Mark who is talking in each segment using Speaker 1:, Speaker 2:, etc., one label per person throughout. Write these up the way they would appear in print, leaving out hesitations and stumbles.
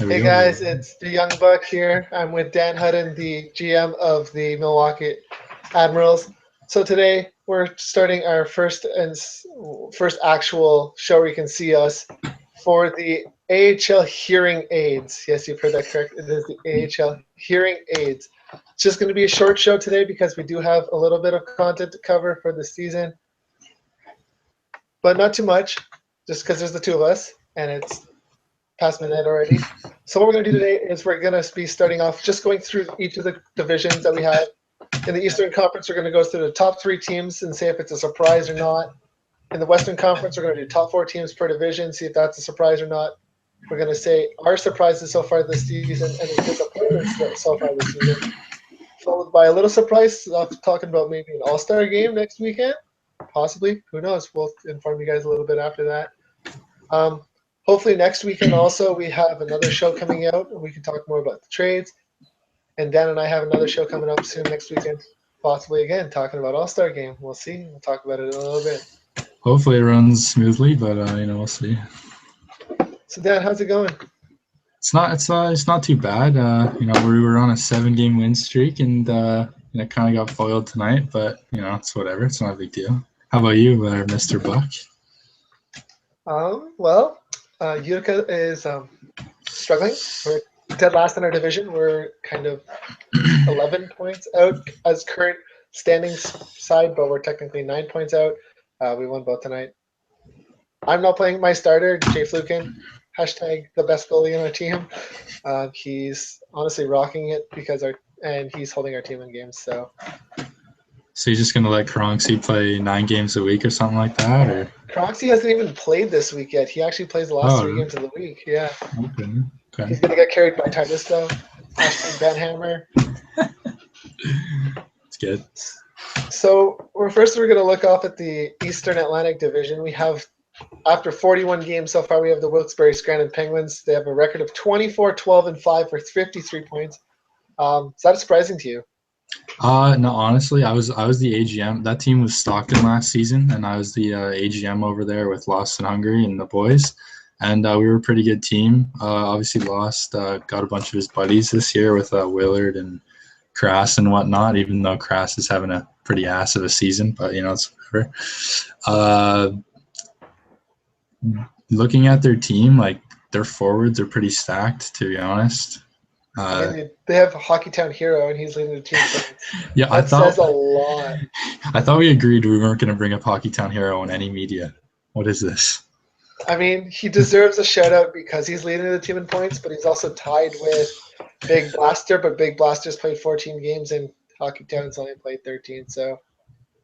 Speaker 1: There we
Speaker 2: Hey
Speaker 1: go.
Speaker 2: guys, it's the Young Buck here. I'm with Dan Hutton, the GM of the Milwaukee Admirals. So today we're starting our first actual show where you can see us for the AHL hearing aids. Yes, you've heard that correct. It is the AHL hearing aids. It's just going to be a short show today because we do have a little bit of content to cover for the season, but not too much, just because there's the two of us and it's past midnight already. So what we're going to do today is we're going to be starting off just going through each of the divisions that we have. In the Eastern Conference, we're going to go through the top 3 teams and say if it's a surprise or not. In the Western Conference, we're going to do top 4 teams per division, see if that's a surprise or not. We're going to say our surprises so far this season and the disappointments so far this season. Followed by a little surprise, talking about maybe an all-star game next weekend. Possibly. Who knows? We'll inform you guys a little bit after that. Hopefully next weekend also we have another show coming out and we can talk more about the trades. And Dan and I have another show coming up soon next weekend, possibly again talking about All-Star Game. We'll see. We'll talk about it in a little bit.
Speaker 1: Hopefully it runs smoothly, but we'll see.
Speaker 2: So Dan, how's it going?
Speaker 1: It's not too bad. We were on a 7-game win streak and kind of got foiled tonight, but it's whatever. It's not a big deal. How about you, Mr. Buck?
Speaker 2: Utica is struggling. We're dead last in our division. We're kind of 11 points out as current standings side, but we're technically 9 points out. We won both tonight. I'm not playing my starter, Jay Flukin, hashtag the best goalie on our team. He's honestly rocking it and he's holding our team in games. So
Speaker 1: you're just gonna let Kronksy play 9 games a week or something like that, or?
Speaker 2: Kronksy hasn't even played this week yet. He actually plays the last 3 games of the week. Yeah.
Speaker 1: Okay.
Speaker 2: He's gonna get carried by Titus though. Hashtag Ben Hammer.
Speaker 1: It's good.
Speaker 2: So we're gonna look off at the Eastern Atlantic Division. We have, after 41 games so far, we have the Wilkes-Barre Scranton Penguins. They have a record of 24, 12, and 5 for 53 points. Is that surprising to you?
Speaker 1: No, honestly, I was the AGM. That team was Stockton last season, and I was the AGM over there with Lost in Hungary and the boys. And we were a pretty good team. Obviously, Lost got a bunch of his buddies this year with Willard and Crass and whatnot, even though Crass is having a pretty ass of a season. But, it's whatever. Looking at their team, like, their forwards are pretty stacked, to be honest.
Speaker 2: They have a Hockeytown hero, and he's leading the team.
Speaker 1: Yeah,
Speaker 2: that says a lot.
Speaker 1: I thought we agreed we weren't going to bring up Hockeytown hero in any media. What is this?
Speaker 2: I mean, he deserves a shout-out because he's leading the team in points, but he's also tied with Big Blaster, but Big Blaster's played 14 games, and Hockeytown's only played 13, so...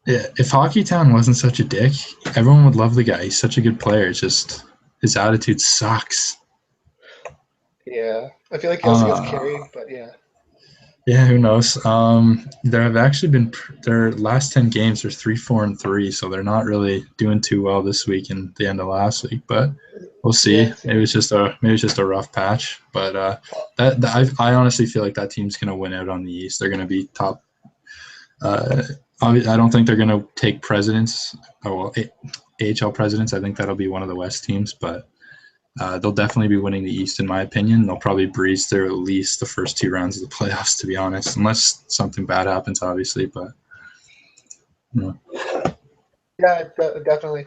Speaker 1: Yeah, if Hockeytown wasn't such a dick, everyone would love the guy. He's such a good player. It's just his attitude sucks.
Speaker 2: Yeah, I feel like he also gets carried, but yeah.
Speaker 1: Yeah, who knows? There have actually been their last 10 games are 3-4-3, so they're not really doing too well this week and the end of last week. But we'll see.
Speaker 2: Yeah,
Speaker 1: maybe it's just a rough patch. But I honestly feel like that team's gonna win out on the East. They're gonna be top. I don't think they're gonna take presidents. AHL presidents. I think that'll be one of the West teams, but. They'll definitely be winning the East, in my opinion. They'll probably breeze through at least the first 2 rounds of the playoffs, to be honest, unless something bad happens, obviously. But
Speaker 2: yeah, definitely.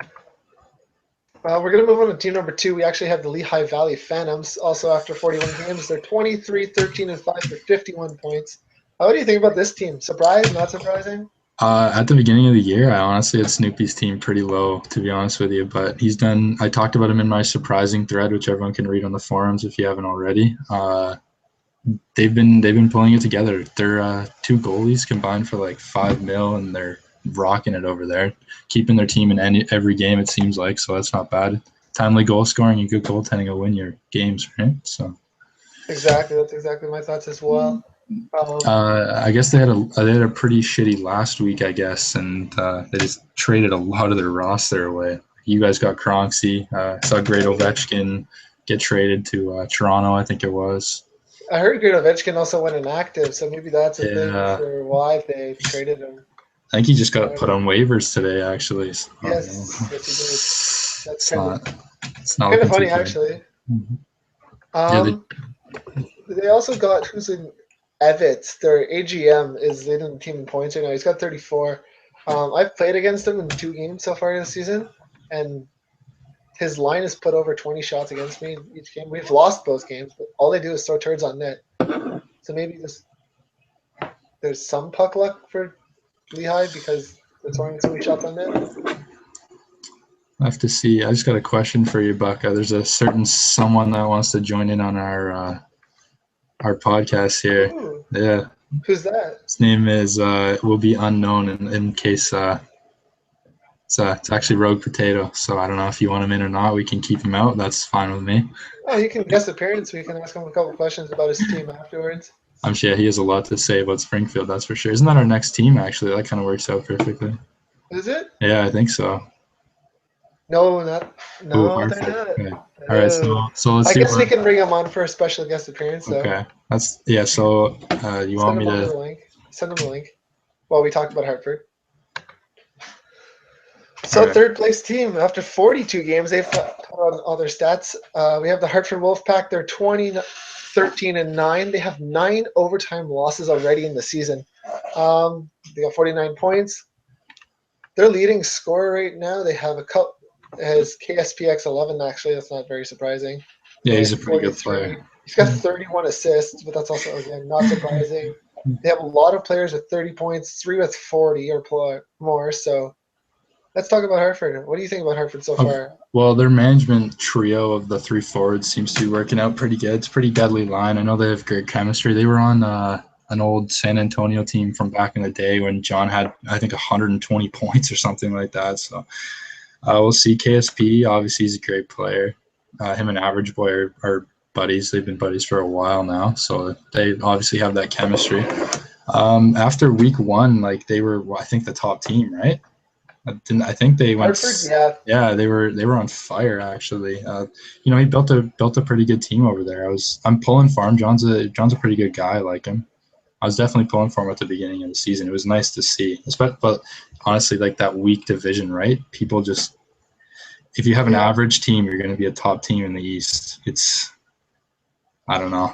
Speaker 2: We're going to move on to team number 2. We actually have the Lehigh Valley Phantoms. Also, after 41 games, they're 23, 13, and 5 for 51 points. What do you think about this team? Surprised? Not surprising?
Speaker 1: At the beginning of the year, I honestly had Snoopy's team pretty low, to be honest with you. But I talked about him in my surprising thread, which everyone can read on the forums if you haven't already. They've been pulling it together. They're 2 goalies combined for like $5 million, and they're rocking it over there, keeping their team in every game, it seems like. So that's not bad. Timely goal scoring and good goaltending will win your games, right? So
Speaker 2: exactly, that's exactly my thoughts as well.
Speaker 1: I guess they had a pretty shitty last week, I guess, and they just traded a lot of their roster away. You guys got Kronksy. Saw Great Ovechkin get traded to Toronto, I think it was.
Speaker 2: I heard Great Ovechkin also went inactive, so maybe that's a thing for why they traded him.
Speaker 1: I think he just got put on waivers today, actually. So
Speaker 2: yes, he did. That's
Speaker 1: it's not
Speaker 2: kind of funny, actually.
Speaker 1: Mm-hmm.
Speaker 2: They also got who's in Evans. Their AGM is leading the team in points right now. He's got 34. I've played against him in 2 games so far this season, and his line has put over 20 shots against me each game. We've lost both games, but all they do is throw turds on net. So maybe there's some puck luck for Lehigh because they're throwing so many shots on net.
Speaker 1: I have to see. I just got a question for you, Bucka. There's a certain someone that wants to join in on our podcast here.
Speaker 2: Ooh,
Speaker 1: Yeah.
Speaker 2: who's that?
Speaker 1: His name is will be unknown in case it's actually Rogue Potato. So I don't know if you want him in or not. We can keep him out. That's fine with me.
Speaker 2: Oh, he can guest appearance. We can ask him a couple questions about his team afterwards.
Speaker 1: I'm sure he has a lot to say about Springfield. That's for sure. Isn't that our next team? Actually, that kind of works out perfectly.
Speaker 2: Is it?
Speaker 1: Yeah, I think so.
Speaker 2: No,
Speaker 1: Ooh,
Speaker 2: they're not.
Speaker 1: okay. All right, so let's
Speaker 2: I
Speaker 1: see.
Speaker 2: guess we can bring him on for a special guest appearance. Though.
Speaker 1: Okay, So you want me to
Speaker 2: send him the link while we talk about Hartford. So
Speaker 1: right.
Speaker 2: Third place team after 42 games, they've put on all their stats. We have the Hartford Wolfpack. They're 13-9. They have 9 overtime losses already in the season. They got 49 points. Their leading scorer right now, they have has KSPX 11. Actually, that's not very surprising.
Speaker 1: Yeah, he's a pretty good player.
Speaker 2: He's got 31 assists, but that's also, again, not surprising. They have a lot of players with 30 points, 3 with 40 or more. So let's talk about Hartford. What do you think about Hartford so far?
Speaker 1: Well, their management trio of the 3 forwards seems to be working out pretty good. It's a pretty deadly line. I know they have great chemistry. They were on an old San Antonio team from back in the day when John had, I think, 120 points or something like that. So we'll see. KSP, obviously, he's a great player. Him and Average Boy are buddies. They've been buddies for a while now, so they obviously have that chemistry. After week 1, like they were, I think, the top team, right? I think they went.
Speaker 2: Hartford,
Speaker 1: yeah, they were on fire actually. He built a pretty good team over there. I'm pulling for him. John's a pretty good guy. I like him. I was definitely pulling for him at the beginning of the season. It was nice to see, but honestly, like that weak division, right? People just, if you have an average team, you're going to be a top team in the East. I don't know.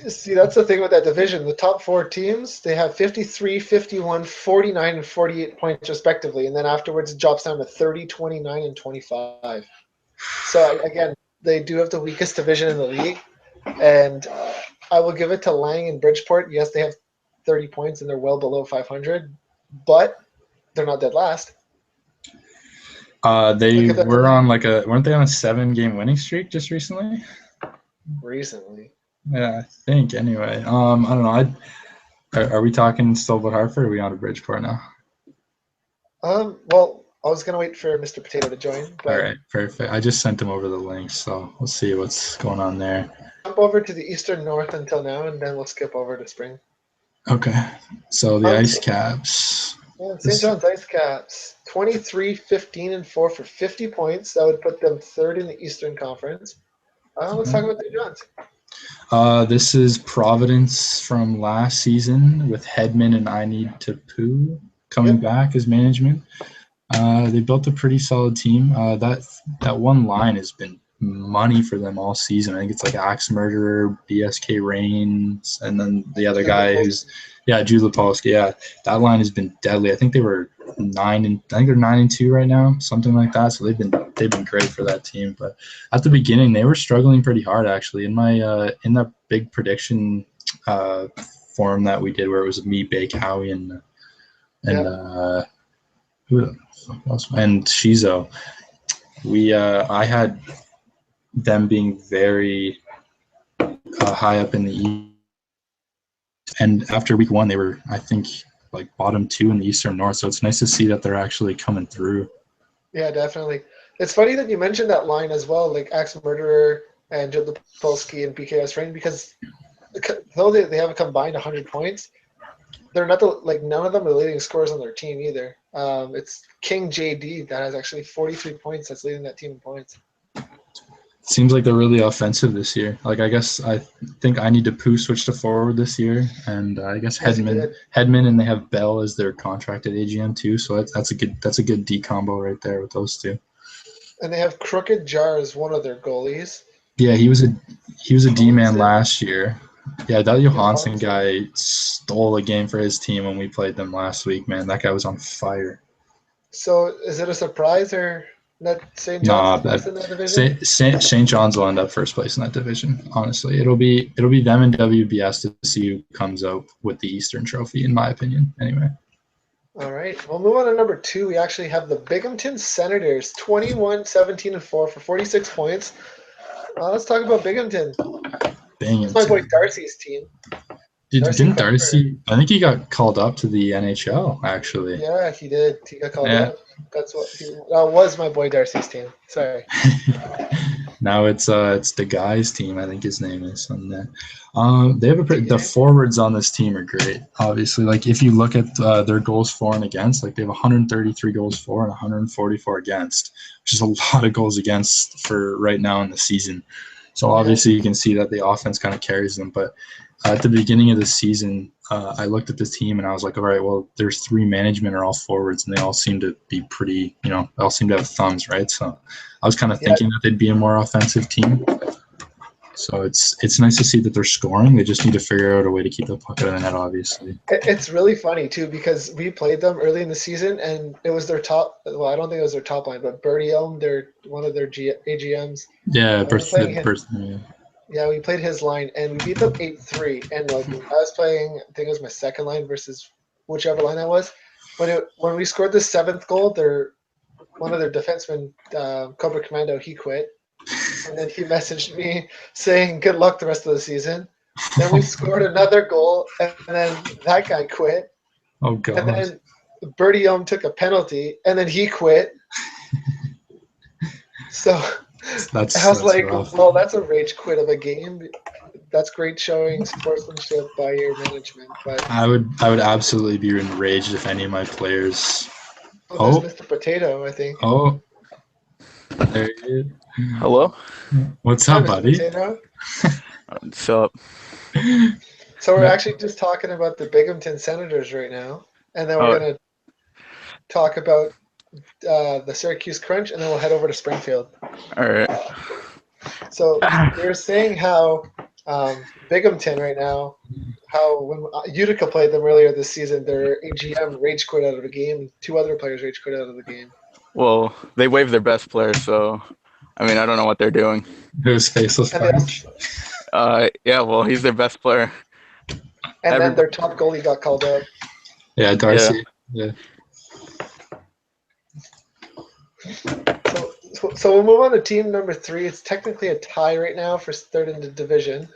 Speaker 2: See, that's the thing with that division. The top 4 teams, they have 53, 51, 49, and 48 points respectively. And then afterwards, it drops down to 30, 29, and 25. So, again, they do have the weakest division in the league. And I will give it to Lang and Bridgeport. Yes, they have 30 points, and they're well below 500. But they're not dead last.
Speaker 1: They were on weren't they on a 7-game winning streak just recently?
Speaker 2: Recently.
Speaker 1: Yeah, I think anyway. I don't know. Are we talking still about Hartford or are we on to Bridgeport now?
Speaker 2: Well, I was gonna wait for Mr. Potato to join. But
Speaker 1: all right, perfect. I just sent him over the link, so we'll see what's going on there.
Speaker 2: Jump over to the Eastern North until now, and then we'll skip over to Spring.
Speaker 1: Okay. So the Ice Caps.
Speaker 2: Yeah, St. John's Ice Caps, 23, 15, and 4 for 50 points. That would put them 3rd in the Eastern Conference. Let's talk about St. John's.
Speaker 1: This is Providence from last season with Hedman and I Need to Poo coming back as management. They built a pretty solid team. That one line has been money for them all season. I think it's like Axe Murderer, BSK Reigns, and then the other guy who's Jude Lipolsky. Yeah, that line has been deadly. I think they're 9-2 right now, something like that. So they've been great for that team. But at the beginning, they were struggling pretty hard actually. In my in that big prediction forum that we did, where it was me, Bake, Howie, and who else? And Shizo. I had them being very high up in the East. And after week 1, they were, I think, like bottom 2 in the Eastern North. So it's nice to see that they're actually coming through.
Speaker 2: Yeah, definitely. It's funny that you mentioned that line as well, like Axe Murderer and Judd Lipolsky and BKS Rain, because though they have a combined 100 points, they're not none of them are leading scorers on their team either. It's King JD that has actually 43 points that's leading that team in points.
Speaker 1: Seems like they're really offensive this year. I think I Need to Poo switch to forward this year, and I guess Hedman, and they have Bell as their contracted AGM too. So that's a good D combo right there with those two.
Speaker 2: And they have Crooked Jar as one of their goalies.
Speaker 1: Yeah, he was a D man last year. Yeah, that Johansson guy stole a game for his team when we played them last week, man. That guy was on fire.
Speaker 2: So is it a surprise or that St. John's
Speaker 1: Nah,
Speaker 2: is first in that division?
Speaker 1: St. John's will end up first place in that division. Honestly, it'll be them and WBS to see who comes out with the Eastern Trophy, in my opinion. Anyway,
Speaker 2: All right. We'll move on to number 2. We actually have the Binghamton Senators, 21-17-4 for 46 points. Let's talk about Binghamton. It's my boy
Speaker 1: Binghamton.
Speaker 2: Darcy's team.
Speaker 1: Didn't Darcy? I think he got called up to the NHL. Actually,
Speaker 2: Yeah, he did. He got called
Speaker 1: yeah.
Speaker 2: up. That was my boy Darcy's team. Sorry.
Speaker 1: Now it's the guy's team. I think his name is on there. They have the
Speaker 2: Okay.
Speaker 1: forwards on this team are great. Obviously, like if you look at their goals for and against, like they have 133 goals for and 144 against, which is a lot of goals against for right now in the season. So obviously you can see that the offense kind of carries them. But at the beginning of the season, I looked at this team and I was like, all right, well, there's 3 management are all forwards and they all seem to be pretty, they all seem to have thumbs, right? So I was kind of thinking that they'd be a more offensive team. So it's nice to see that they're scoring. They just need to figure out a way to keep the puck out of the net, obviously.
Speaker 2: It's really funny too because we played them early in the season and it was their top. Well, I don't think it was their top line, but Bertie Elm, they're one of their AGMs.
Speaker 1: Yeah,
Speaker 2: Yeah, we played his line and we beat them 8-3. And like I was playing, I think it was my second line versus whichever line I was. When we scored the 7th goal, one of their defensemen, Cobra Commando, he quit. And then he messaged me saying good luck the rest of the season. Then we scored another goal, and then that guy quit.
Speaker 1: Oh god.
Speaker 2: And then Bertie Ohm took a penalty, and then he quit. So I was like,
Speaker 1: rough.
Speaker 2: well, that's a rage quit of a game. That's great showing sportsmanship by your management. But
Speaker 1: I would absolutely be enraged if any of my players.
Speaker 2: there's Mr. Potato, I think.
Speaker 1: Oh, there he is.
Speaker 3: Hello.
Speaker 1: What's up,
Speaker 2: Mr.
Speaker 1: buddy?
Speaker 2: Potato.
Speaker 3: What's up?
Speaker 2: So we're actually just talking about the Binghamton Senators right now, and then we're gonna talk about the Syracuse Crunch, and then we'll head over to Springfield.
Speaker 3: All right.
Speaker 2: So we were saying how Binghamton right now, how when Utica played them earlier this season, their AGM rage quit out of the game, and 2 other players rage quit out of the game.
Speaker 3: Well, they waived their best player, so I mean I don't know what they're doing.
Speaker 1: Who's Faceless Punch?
Speaker 3: Yeah, well he's their best player.
Speaker 2: And then their top goalie got called up.
Speaker 1: Yeah, Darcy. Yeah.
Speaker 2: So we'll move on to team number 3. It's technically a tie right now for 3rd in the division.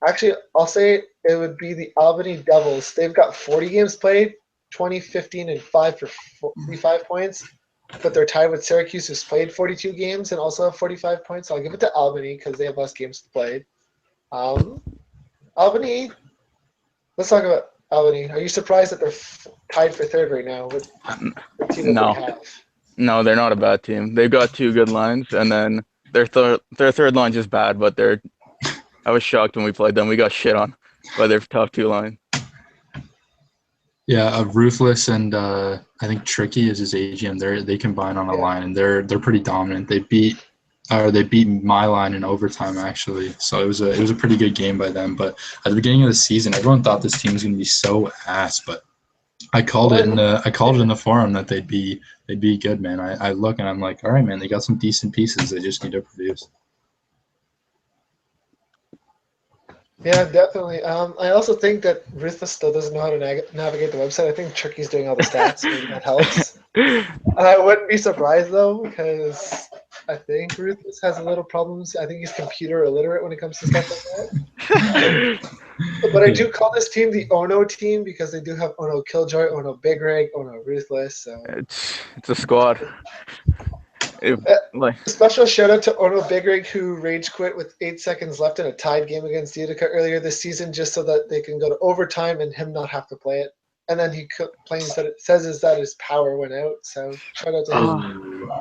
Speaker 2: Actually, I'll say it would be the Albany Devils. They've got 40 games played, 20, 15, and 5 for 45 points. But they're tied with Syracuse, who's played 42 games and also have 45 points. So I'll give it to Albany because they have less games played. Albany, let's talk about Albany. Are you surprised that they're tied for 3rd right now with the team that they have?
Speaker 3: No, they're not a bad team. They've got 2 good lines, and then their third line's just bad. But I was shocked when we played them. We got shit on by their top 2 line.
Speaker 1: Yeah, Ruthless and I think Tricky is his AGM. They combine on a line, and they're pretty dominant. They beat my line in overtime actually. So it was a pretty good game by them. But at the beginning of the season, everyone thought this team was going to be so ass, but I called it in the forum that they'd be good, man. I look and I'm like, all right, man, they got some decent pieces. They just need to produce.
Speaker 2: Yeah, definitely. I also think that Ruthless still doesn't know how to navigate the website. I think Tricky's doing all the stats, maybe that helps. I wouldn't be surprised though, because I think Ruthless has a little problems. I think he's computer illiterate when it comes to stuff like that. But I do call this team the Ono team because they do have Ono Killjoy, Ono Big Rig, Ono Ruthless. So
Speaker 3: it's a squad.
Speaker 2: Special shout out to Ono Big Rig, who rage quit with 8 seconds left in a tied game against Utica earlier this season, just so that they can go to overtime and him not have to play it. And then he complains that it says that his power went out. So shout out to him.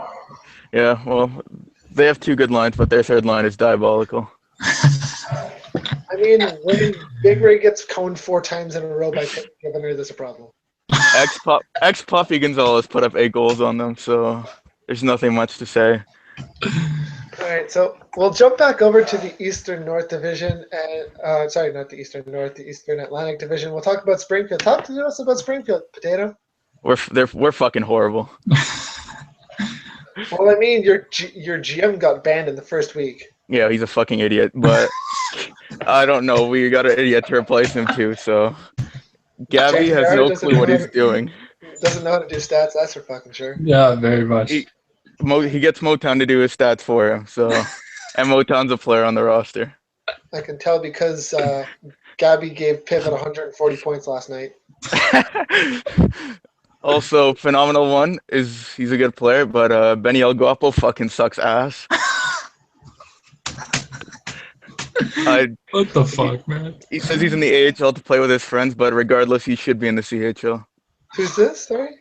Speaker 3: Yeah, well, they have 2 good lines, but their third line is diabolical.
Speaker 2: I mean, when Big Rig gets coned 4 times in a row by Governor, there's a problem.
Speaker 3: Ex Poppy Gonzalez put up 8 goals on them, so there's nothing much to say.
Speaker 2: All right, so we'll jump back over to the Eastern North Division, and sorry, not the Eastern North, the Eastern Atlantic Division. We'll talk about Springfield. Talk to us about Springfield, Potato.
Speaker 3: We're fucking horrible.
Speaker 2: Well, I mean, your GM got banned in the first week.
Speaker 3: Yeah, he's a fucking idiot, but I don't know. We got an idiot to replace him too, so Gabby has
Speaker 2: JR
Speaker 3: no
Speaker 2: doesn't
Speaker 3: clue
Speaker 2: know
Speaker 3: what
Speaker 2: how
Speaker 3: he's
Speaker 2: to-
Speaker 3: doing.
Speaker 2: Doesn't know how to do stats. That's for fucking sure.
Speaker 1: Yeah, very much.
Speaker 3: He gets Motown to do his stats for him, so and Motown's a player on the roster.
Speaker 2: I can tell because Gabby gave Pivot 140 points last night.
Speaker 3: Also, phenomenal one is he's a good player, but Benny El Guapo fucking sucks ass.
Speaker 1: What the fuck, man?
Speaker 3: He says he's in the AHL to play with his friends, but regardless, he should be in the CHL.
Speaker 2: Who's this? Sorry.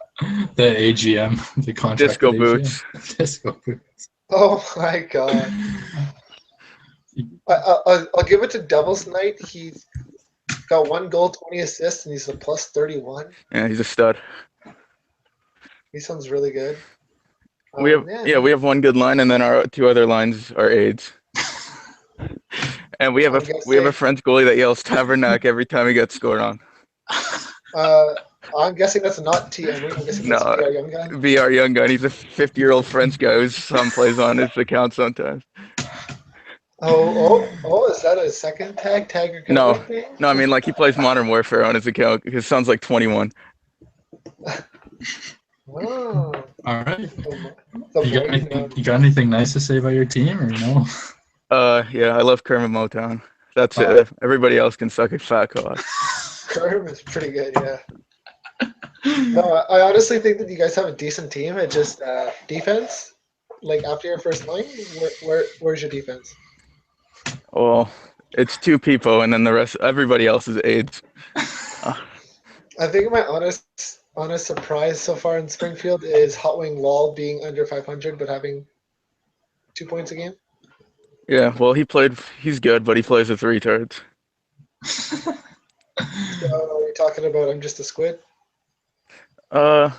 Speaker 1: The AGM, the contract.
Speaker 3: Disco boots.
Speaker 1: Disco boots.
Speaker 2: Oh my god. I'll give it to Devil's Night. He's got 1 goal, 20 assists, and he's a plus 31.
Speaker 3: Yeah, he's a stud.
Speaker 2: He sounds really good.
Speaker 3: We have one good line, and then our 2 other lines are aids. And we have a French goalie that yells Tavernac every time he gets scored on.
Speaker 2: I'm guessing that's not T. I'm guessing that's VR Young Guy.
Speaker 3: VR Young Guy. He's a 50-year-old French guy whose son plays on his account sometimes.
Speaker 2: Oh! Is that a second tag or
Speaker 3: No,
Speaker 2: thing?
Speaker 3: I mean like he plays Modern Warfare on his account. His son's like 21.
Speaker 2: Oh.
Speaker 1: All right. You got anything nice to say about your team, or no?
Speaker 3: Yeah, I love Kermit Motown. That's it. Everybody else can suck a fat cock.
Speaker 2: Kermit's pretty good, yeah. No, I honestly think that you guys have a decent team. It just defense. Like after your first line, where's your defense?
Speaker 3: Well, it's 2 people, and then everybody else is aids.
Speaker 2: I think my honest surprise so far in Springfield is Hot Wing Wall being under 500 but having 2 points a game.
Speaker 3: Yeah, well, he's good, but he plays with retards.
Speaker 2: So are we talking about I'm just a squid?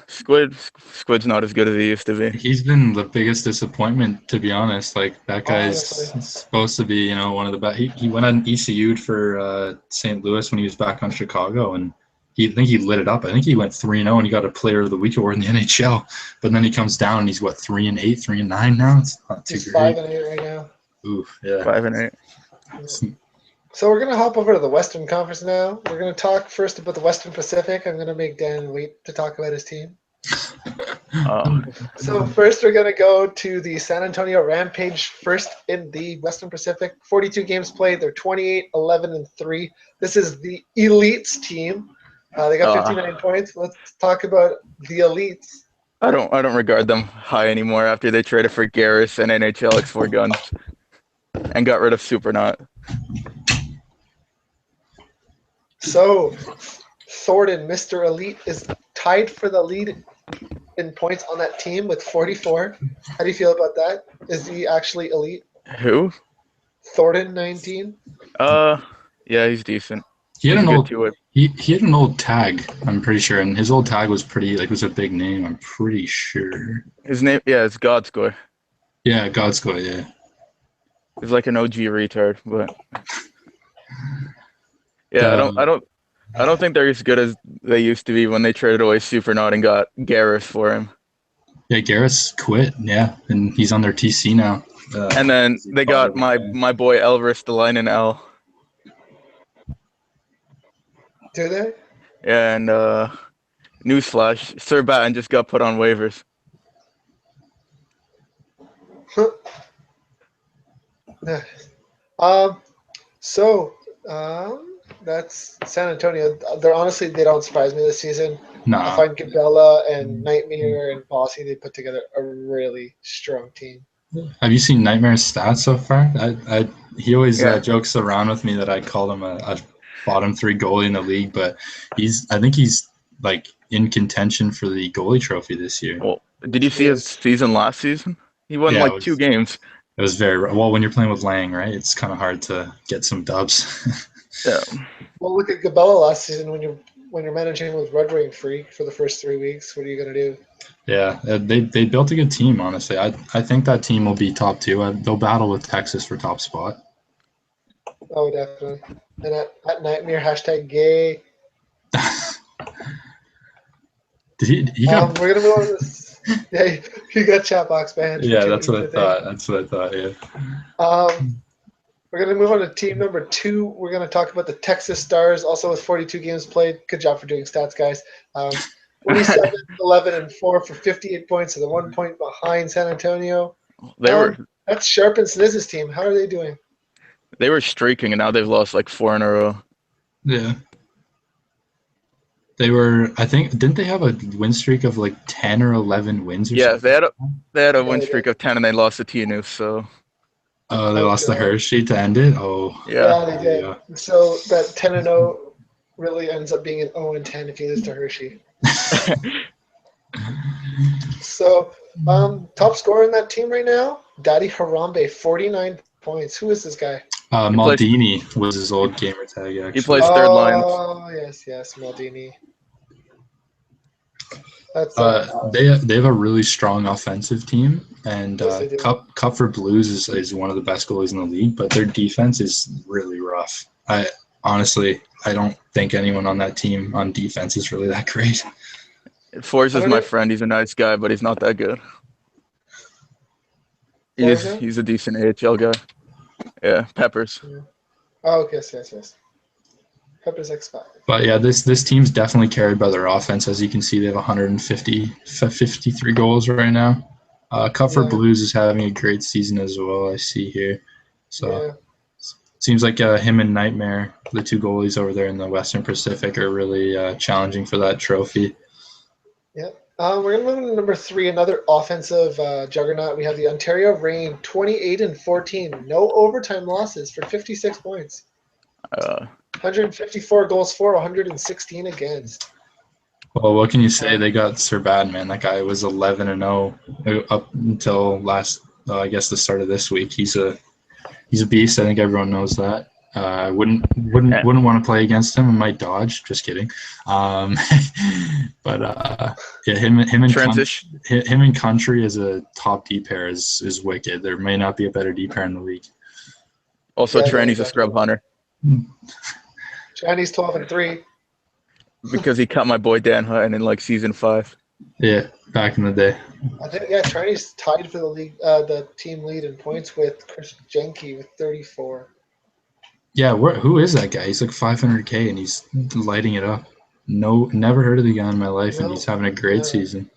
Speaker 3: Squid's not as good as he used to be.
Speaker 1: He's been the biggest disappointment, to be honest. Like that guy's supposed to be, one of the best. He went on ECU'd for St. Louis when he was back on Chicago, and I think he lit it up. I think he went 3-0 and he got a Player of the Week award in the NHL. But then he comes down and he's 3-8, 3-9 now. It's not too
Speaker 2: He's
Speaker 1: great.
Speaker 2: 5-8 right now.
Speaker 1: Oof, yeah.
Speaker 3: 5-8.
Speaker 2: So we're gonna hop over to the Western Conference now. We're gonna talk first about the Western Pacific. I'm gonna make Dan wait to talk about his team. So first we're gonna go to the San Antonio Rampage, first in the Western Pacific. 42 games played. They're 28, 11, and 3. This is the Elites team. They got 59 points. Let's talk about the Elites.
Speaker 3: I don't regard them high anymore after they traded for Garris and NHL X4 Guns and got rid of Supernaut.
Speaker 2: So Thornton, Mr. Elite, is tied for the lead in points on that team with 44. How do you feel about that? Is he actually elite?
Speaker 3: Who?
Speaker 2: Thornton, 19.
Speaker 3: Yeah, he's decent.
Speaker 1: He had an old tag, I'm pretty sure, and his old tag was was a big name, I'm pretty sure.
Speaker 3: His name, it's Godscore.
Speaker 1: Yeah, Godscore, yeah.
Speaker 3: He's like an OG retard, but yeah, I don't think they're as good as they used to be when they traded away Supernaut and got Garris for him.
Speaker 1: Yeah, Garris quit, yeah, and he's on their TC now.
Speaker 3: And then they got my boy Elvis the line in L.
Speaker 2: Do they?
Speaker 3: Yeah, and newsflash, Sir Batten just got put on waivers.
Speaker 2: That's San Antonio. They don't surprise me this season.
Speaker 1: Nah.
Speaker 2: I find Gabella and Nightmare and Bossy, they put together a really strong team.
Speaker 1: Have you seen Nightmare's stats so far? He always jokes around with me that I call him a bottom 3 goalie in the league, but I think he's like in contention for the goalie trophy this year.
Speaker 3: Well, did you see his season last season? He won 2 games.
Speaker 1: It was very well when you're playing with Lang, right? It's kind of hard to get some dubs.
Speaker 3: Yeah.
Speaker 2: Well, look at Gabella last season when you're when you're managing with Red Wing Freak for the first 3 weeks? What are you gonna do?
Speaker 1: Yeah, they built a good team. Honestly, I think that team will be top two. They'll battle with Texas for top spot.
Speaker 2: Oh, definitely. And at Nightmare #gay.
Speaker 1: He got
Speaker 2: We're gonna move on to this. Yeah, he got chat box banned.
Speaker 1: yeah.
Speaker 2: For 2
Speaker 1: That's what I
Speaker 2: weeks,
Speaker 1: thought. That's what I thought. Yeah.
Speaker 2: We're gonna move on to team number 2. We're gonna talk about the Texas Stars, also with 42 games played. Good job for doing stats, guys. 27, 11, and 4 for 58 points, so they're 1 point behind San Antonio. That's Sharp and Sniz's team. How are they doing?
Speaker 3: They were streaking, and now they've lost like 4 in a row.
Speaker 1: Yeah. They were. I think didn't they have a win streak of like 10 or 11 wins? Or something?
Speaker 3: They had a win streak of 10, and they lost to TNU. So.
Speaker 1: Oh, they lost to Hershey to end it. Oh.
Speaker 2: Yeah, they did. Yeah. So that 10-0 really ends up being an 0-10 if you lose to Hershey. So, top scorer in that team right now, Daddy Harambe, 49 points. Who is this guy?
Speaker 1: Maldini was his old gamer tag, actually.
Speaker 3: He plays third line.
Speaker 2: Oh, yes, Maldini. That's,
Speaker 1: they have a really strong offensive team, and
Speaker 2: yes,
Speaker 1: Cup for Blues is one of the best goalies in the league, but their defense is really rough. Honestly, I don't think anyone on that team on defense is really that great.
Speaker 3: Forrest is my friend. He's a nice guy, but he's not that good. He's a decent AHL guy. Yeah, Peppers.
Speaker 2: Yeah. Oh, yes. Peppers X5.
Speaker 1: But yeah, this team's definitely carried by their offense. As you can see, they have 53 goals right now. Cup for Blues is having a great season as well, I see here. So seems like him and Nightmare, the two goalies over there in the Western Pacific, are really challenging for that trophy.
Speaker 2: Yep. We're going to move to number 3, another offensive juggernaut. We have the Ontario Reign, 28-14. No overtime losses for 56 points. 154 goals for, 116 against.
Speaker 1: Well, what can you say? They got Sir Badman. That guy was 11-0 up until last, I guess, the start of this week. He's a beast. I think everyone knows that. I wouldn't want to play against him. I might dodge. Just kidding. But yeah, him and Country as a top D pair is wicked. There may not be a better D pair in the league.
Speaker 3: Also, Tranny's a scrub hunter.
Speaker 2: Tranny's 12-3.
Speaker 3: Because he cut my boy Dan Hutton in like season 5.
Speaker 1: Yeah, back in the day.
Speaker 2: I think Tranny's tied for the league, the team lead in points with Chris Jenke with 34.
Speaker 1: Yeah, who is that guy? He's like 500K and he's lighting it up. No, never heard of the guy in my life, and he's having a great season.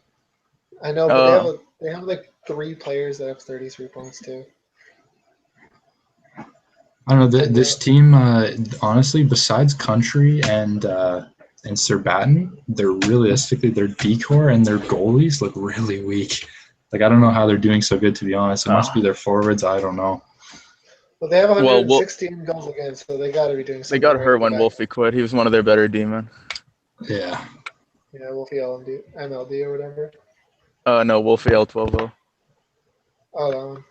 Speaker 2: I know, but they have like 3 players that have 33 points too.
Speaker 1: I don't know. This team, honestly, besides Country and Sir Batten, they're realistically their decor and their goalies look really weak. Like I don't know how they're doing so good, to be honest. It must be their forwards. I don't know.
Speaker 2: Well, they have 116 goals against, so they got to be doing something.
Speaker 3: They got hurt when Wolfie quit. He was one of their better D-men.
Speaker 1: Yeah.
Speaker 2: Yeah, Wolfie MLD or whatever.
Speaker 3: No, Wolfie L12O.
Speaker 2: Oh, that one.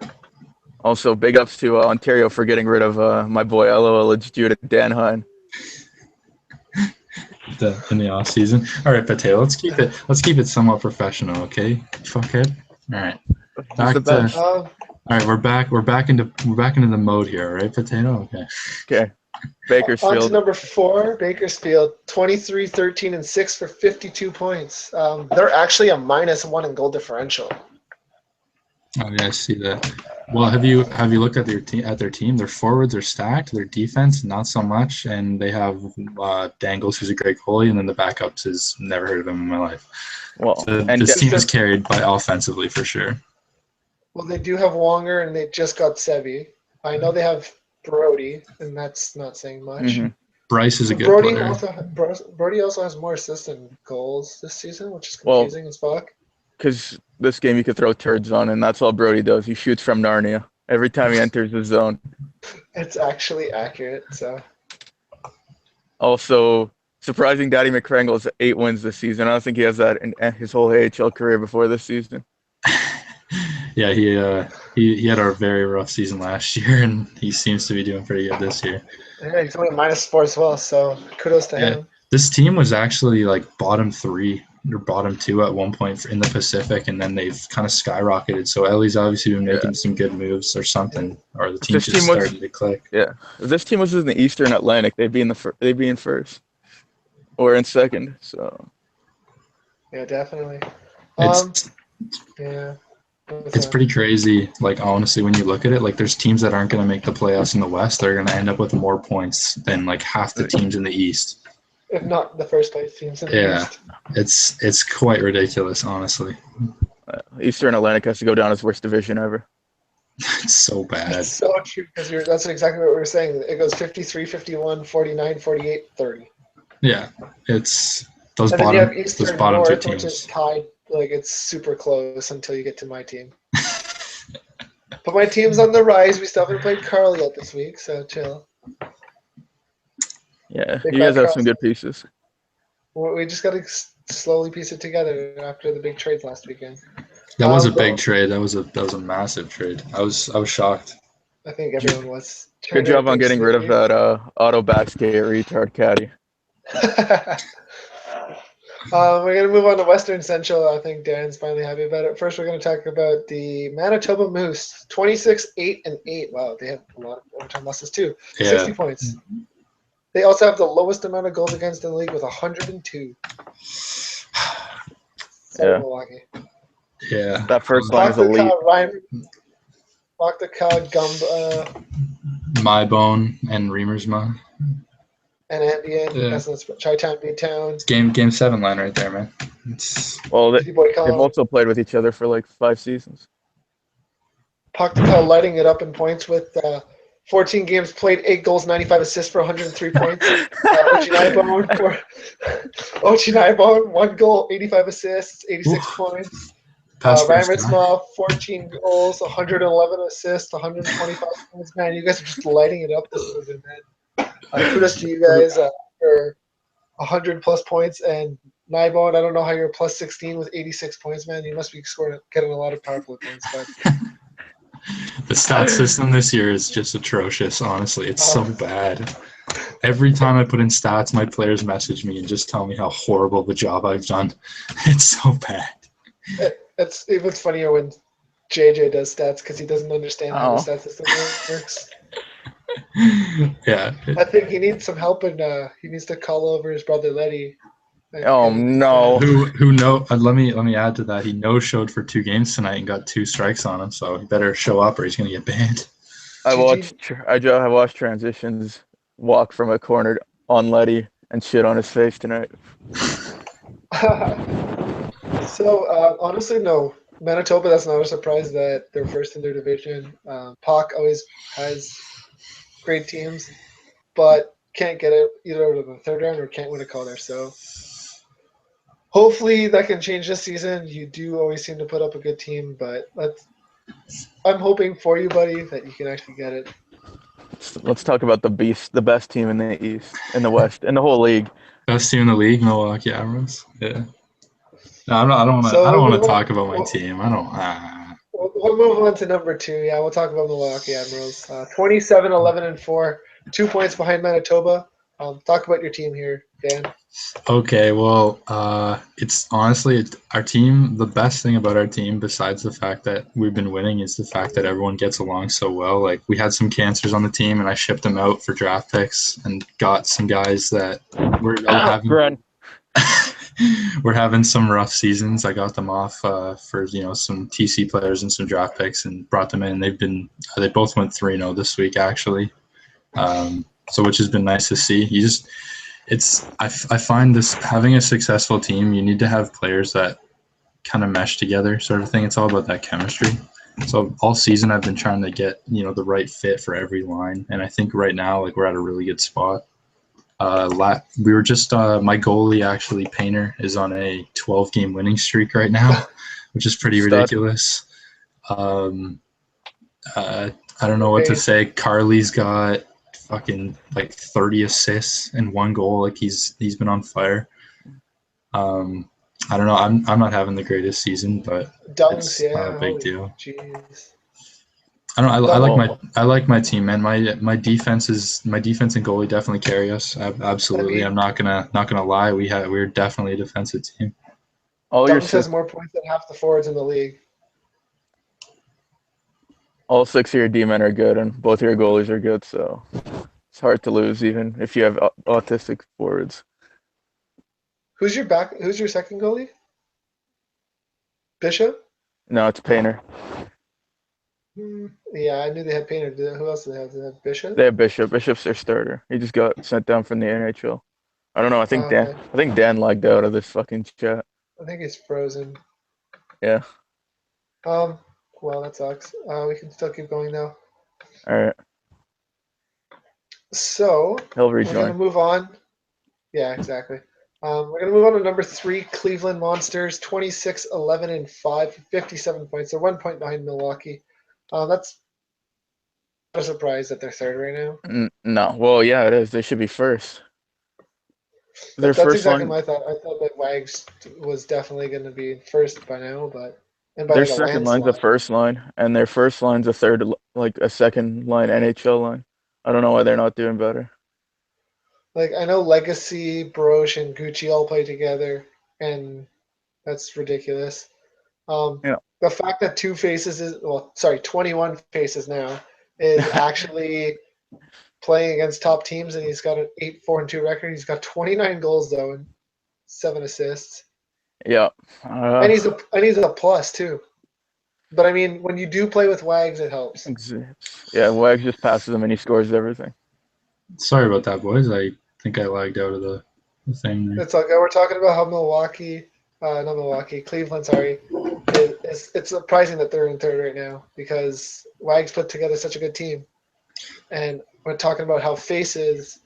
Speaker 3: Also, big ups to Ontario for getting rid of my boy LOL due to Dan Hutton.
Speaker 1: In the off season. All right, Pateo, let's keep it somewhat professional, okay? Fuckhead. All right. All right, we're back into the mode here, all right, Potato?
Speaker 3: Okay. Bakersfield.
Speaker 2: On to number 4, Bakersfield, 23-13-6 for 52 points. They're actually a -1 in goal differential.
Speaker 1: Oh yeah, I see that. Well, have you looked at their team? Their forwards are stacked. Their defense, not so much, and they have Dangles, who's a great goalie, and then the backups is never heard of him in my life.
Speaker 3: Well,
Speaker 1: so this team is carried by offensively for sure.
Speaker 2: Well, they do have Wonger, and they just got Sevi. I know they have Brody, and that's not saying much.
Speaker 3: Mm-hmm.
Speaker 1: Bryce is a good player.
Speaker 2: Brody also has more assists than goals this season, which is confusing as fuck.
Speaker 3: Because this game you could throw turds on, and that's all Brody does. He shoots from Narnia every time he enters the zone.
Speaker 2: It's actually accurate. So.
Speaker 3: Also, surprising Daddy McCrangle's 8 wins this season. I don't think he has that in his whole AHL career before this season.
Speaker 1: Yeah, he had a very rough season last year, and he seems to be doing pretty good this year.
Speaker 2: Yeah, he's only -4 as well, so kudos to him.
Speaker 1: This team was actually like bottom 3 or bottom 2 at one point in the Pacific, and then they've kind of skyrocketed. So Ellie's obviously been making some good moves or something, or the
Speaker 3: If
Speaker 1: team's
Speaker 3: this
Speaker 1: just
Speaker 3: team was,
Speaker 1: starting to click.
Speaker 3: yeah, if this team was in the Eastern Atlantic, they'd be in first or in second. So
Speaker 2: Yeah, definitely.
Speaker 1: It's
Speaker 2: Yeah.
Speaker 1: it's pretty crazy. Like honestly, when you look at it, like there's teams that aren't going to make the playoffs in the West. They're going to end up with more points than like half the teams in the East.
Speaker 2: If not the first place teams in the
Speaker 1: Yeah,
Speaker 2: East.
Speaker 1: it's quite ridiculous, honestly.
Speaker 3: Eastern Atlantic has to go down as worst division ever.
Speaker 1: It's so bad.
Speaker 2: It's so true because that's exactly what we were saying. It goes 53, 51, 49, 48, 30.
Speaker 1: Yeah, it's those
Speaker 2: And then you have
Speaker 1: those
Speaker 2: Eastern
Speaker 1: bottom two
Speaker 2: North, which is
Speaker 1: teams.
Speaker 2: tied. Like it's super close until you get to my team. But my team's on the rise. We still haven't played Carl yet this week, so chill.
Speaker 3: Yeah,
Speaker 2: Big
Speaker 3: you guys
Speaker 2: bad
Speaker 3: have some
Speaker 2: Carl.
Speaker 3: good pieces.
Speaker 2: We just got to slowly piece it together after the big trades last weekend.
Speaker 1: That was a big trade. That was a massive trade. I was shocked.
Speaker 2: I think everyone was.
Speaker 3: Good job on getting rid of that auto backskate retard caddy.
Speaker 2: We're going to move on to Western Central. I think Darren's finally happy about it. First, we're going to talk about the Manitoba Moose. 26-8-8. Wow, they have a lot of overtime losses too.
Speaker 1: Yeah.
Speaker 2: 60 points. They also have the lowest amount of goals against in the league with 102. So Milwaukee.
Speaker 1: Yeah.
Speaker 3: That first line is elite.
Speaker 2: Pakta, Gumba,
Speaker 1: Mybone and Reamersma.
Speaker 2: and Ambien.
Speaker 1: Yeah.
Speaker 2: That's Chi-Town, B-Town.
Speaker 1: It's game 7 line right there, man.
Speaker 3: Well, they've also played with each other for like 5 seasons.
Speaker 2: Pakta lighting it up in points with 14 games played, 8 goals, 95 assists for 103 points. Ochinaibon, 1 goal, 85 assists, 86 points. Reimersma, 14 goals, 111 assists, 125 points. Man, you guys are just lighting it up this season, man. Kudos to you guys for 100 plus points. And Nybon, I don't know how you're plus 16 with 86 points, man. You must be getting a lot of power play points, but.
Speaker 1: The stat system this year is just atrocious, honestly. It's so bad. Every time I put in stats, my players message me and just tell me how horrible the job I've done. It's so bad.
Speaker 2: It's even funnier when JJ does stats because he doesn't understand how the stat system works.
Speaker 1: Yeah.
Speaker 2: I think he needs some help, and he needs to call over his brother Letty.
Speaker 3: Oh no!
Speaker 1: Who know? Let me add to that. He no-showed for 2 games tonight and got 2 strikes on him. So he better show up or he's gonna get banned.
Speaker 3: I watched transitions walk from a corner on Letty and shit on his face tonight.
Speaker 2: So honestly, no. Manitoba, that's not a surprise that they're first in their division. Puck always has great teams, but can't get it either to the third round or can't win a Calder. So hopefully that can change this season. You do always seem to put up a good team, but I'm hoping for you, buddy, that you can actually get it.
Speaker 3: Let's talk about the best team in the East, in the West, in the whole league.
Speaker 1: Best team in the league, Milwaukee Admirals. Yeah. No, I don't want to talk about my team. I don't.
Speaker 2: We'll move on to number 2. Yeah, we'll talk about Milwaukee Admirals. 27-11-4, 2 points behind Manitoba. Talk about your team here, Dan.
Speaker 1: Okay, well, it's honestly our team. The best thing about our team, besides the fact that we've been winning, is the fact that everyone gets along so well. Like we had some cancers on the team, and I shipped them out for draft picks and got some guys that were having. We're having some rough seasons. I got them off for some TC players and some draft picks and brought them in. They both went 3-0 this week actually, so which has been nice to see. I find this having a successful team, you need to have players that kind of mesh together, sort of thing. It's all about that chemistry. So all season I've been trying to get the right fit for every line, and I think right now we're at a really good spot. We were just my goalie actually Painter is on a 12-game winning streak right now, which is pretty ridiculous. I don't know what to say. Carly's got fucking like 30 assists and 1 goal. Like he's been on fire. I don't know. I'm not having the greatest season, but
Speaker 2: Dunks,
Speaker 1: it's not a big deal.
Speaker 2: Jeez.
Speaker 1: I don't.
Speaker 2: Not
Speaker 1: I like my team, man. My defense and goalie definitely carry us. Absolutely.
Speaker 2: I
Speaker 1: I'm
Speaker 2: mean,
Speaker 1: not gonna lie. We're definitely a defensive team.
Speaker 2: Dunks has more points than half the forwards in the league.
Speaker 3: all 6 of your D-men are good, and both of your goalies are good, so it's hard to lose even if you have autistic forwards.
Speaker 2: Who's your second goalie? Bishop?
Speaker 3: No, it's Painter.
Speaker 2: Yeah, I knew they had Painter. Who else do they have? Do they have
Speaker 3: They
Speaker 2: Bishop?
Speaker 3: have Bishop. Bishop's their starter. He just got sent down from the NHL. I don't know.
Speaker 2: Oh, okay.
Speaker 3: I think Dan lagged out of this fucking chat.
Speaker 2: I think he's frozen.
Speaker 3: Yeah.
Speaker 2: Um, well, that sucks. We can still keep going though.
Speaker 3: All right.
Speaker 2: So
Speaker 3: He'll
Speaker 2: we're gonna
Speaker 3: rejoin.
Speaker 2: move on. Yeah, exactly. We're gonna move on to number 3, Cleveland Monsters, 26, 11, and 5, 57 points. They're 1 point behind Milwaukee. That's a surprise that they're third right now.
Speaker 3: No. Well, yeah, it is. They should be first. Their
Speaker 2: That's
Speaker 3: first
Speaker 2: exactly
Speaker 3: line.
Speaker 2: my thought. I thought that Wags was definitely going to be first by now, and by
Speaker 3: Their
Speaker 2: like a
Speaker 3: second line's a
Speaker 2: landslide.
Speaker 3: first line, and their first line's a third, like a second line NHL line. I don't know why they're not doing better.
Speaker 2: Like I know Legacy, Baroche, and Gucci all play together, and that's ridiculous.
Speaker 3: Yeah.
Speaker 2: The fact that 21 faces now is actually playing against top teams, and he's got an 8-4-2 record. He's got 29 goals though, and 7 assists,
Speaker 3: Yeah.
Speaker 2: and he's a plus too. But I mean, when you do play with Wags, it helps.
Speaker 3: Yeah, Wags just passes him and he scores everything.
Speaker 1: Sorry about that, boys. I think I lagged out of the thing there.
Speaker 2: It's like we're talking about how Cleveland, sorry. It's surprising that they're in third right now because Wags put together such a good team. And we're talking about how Faces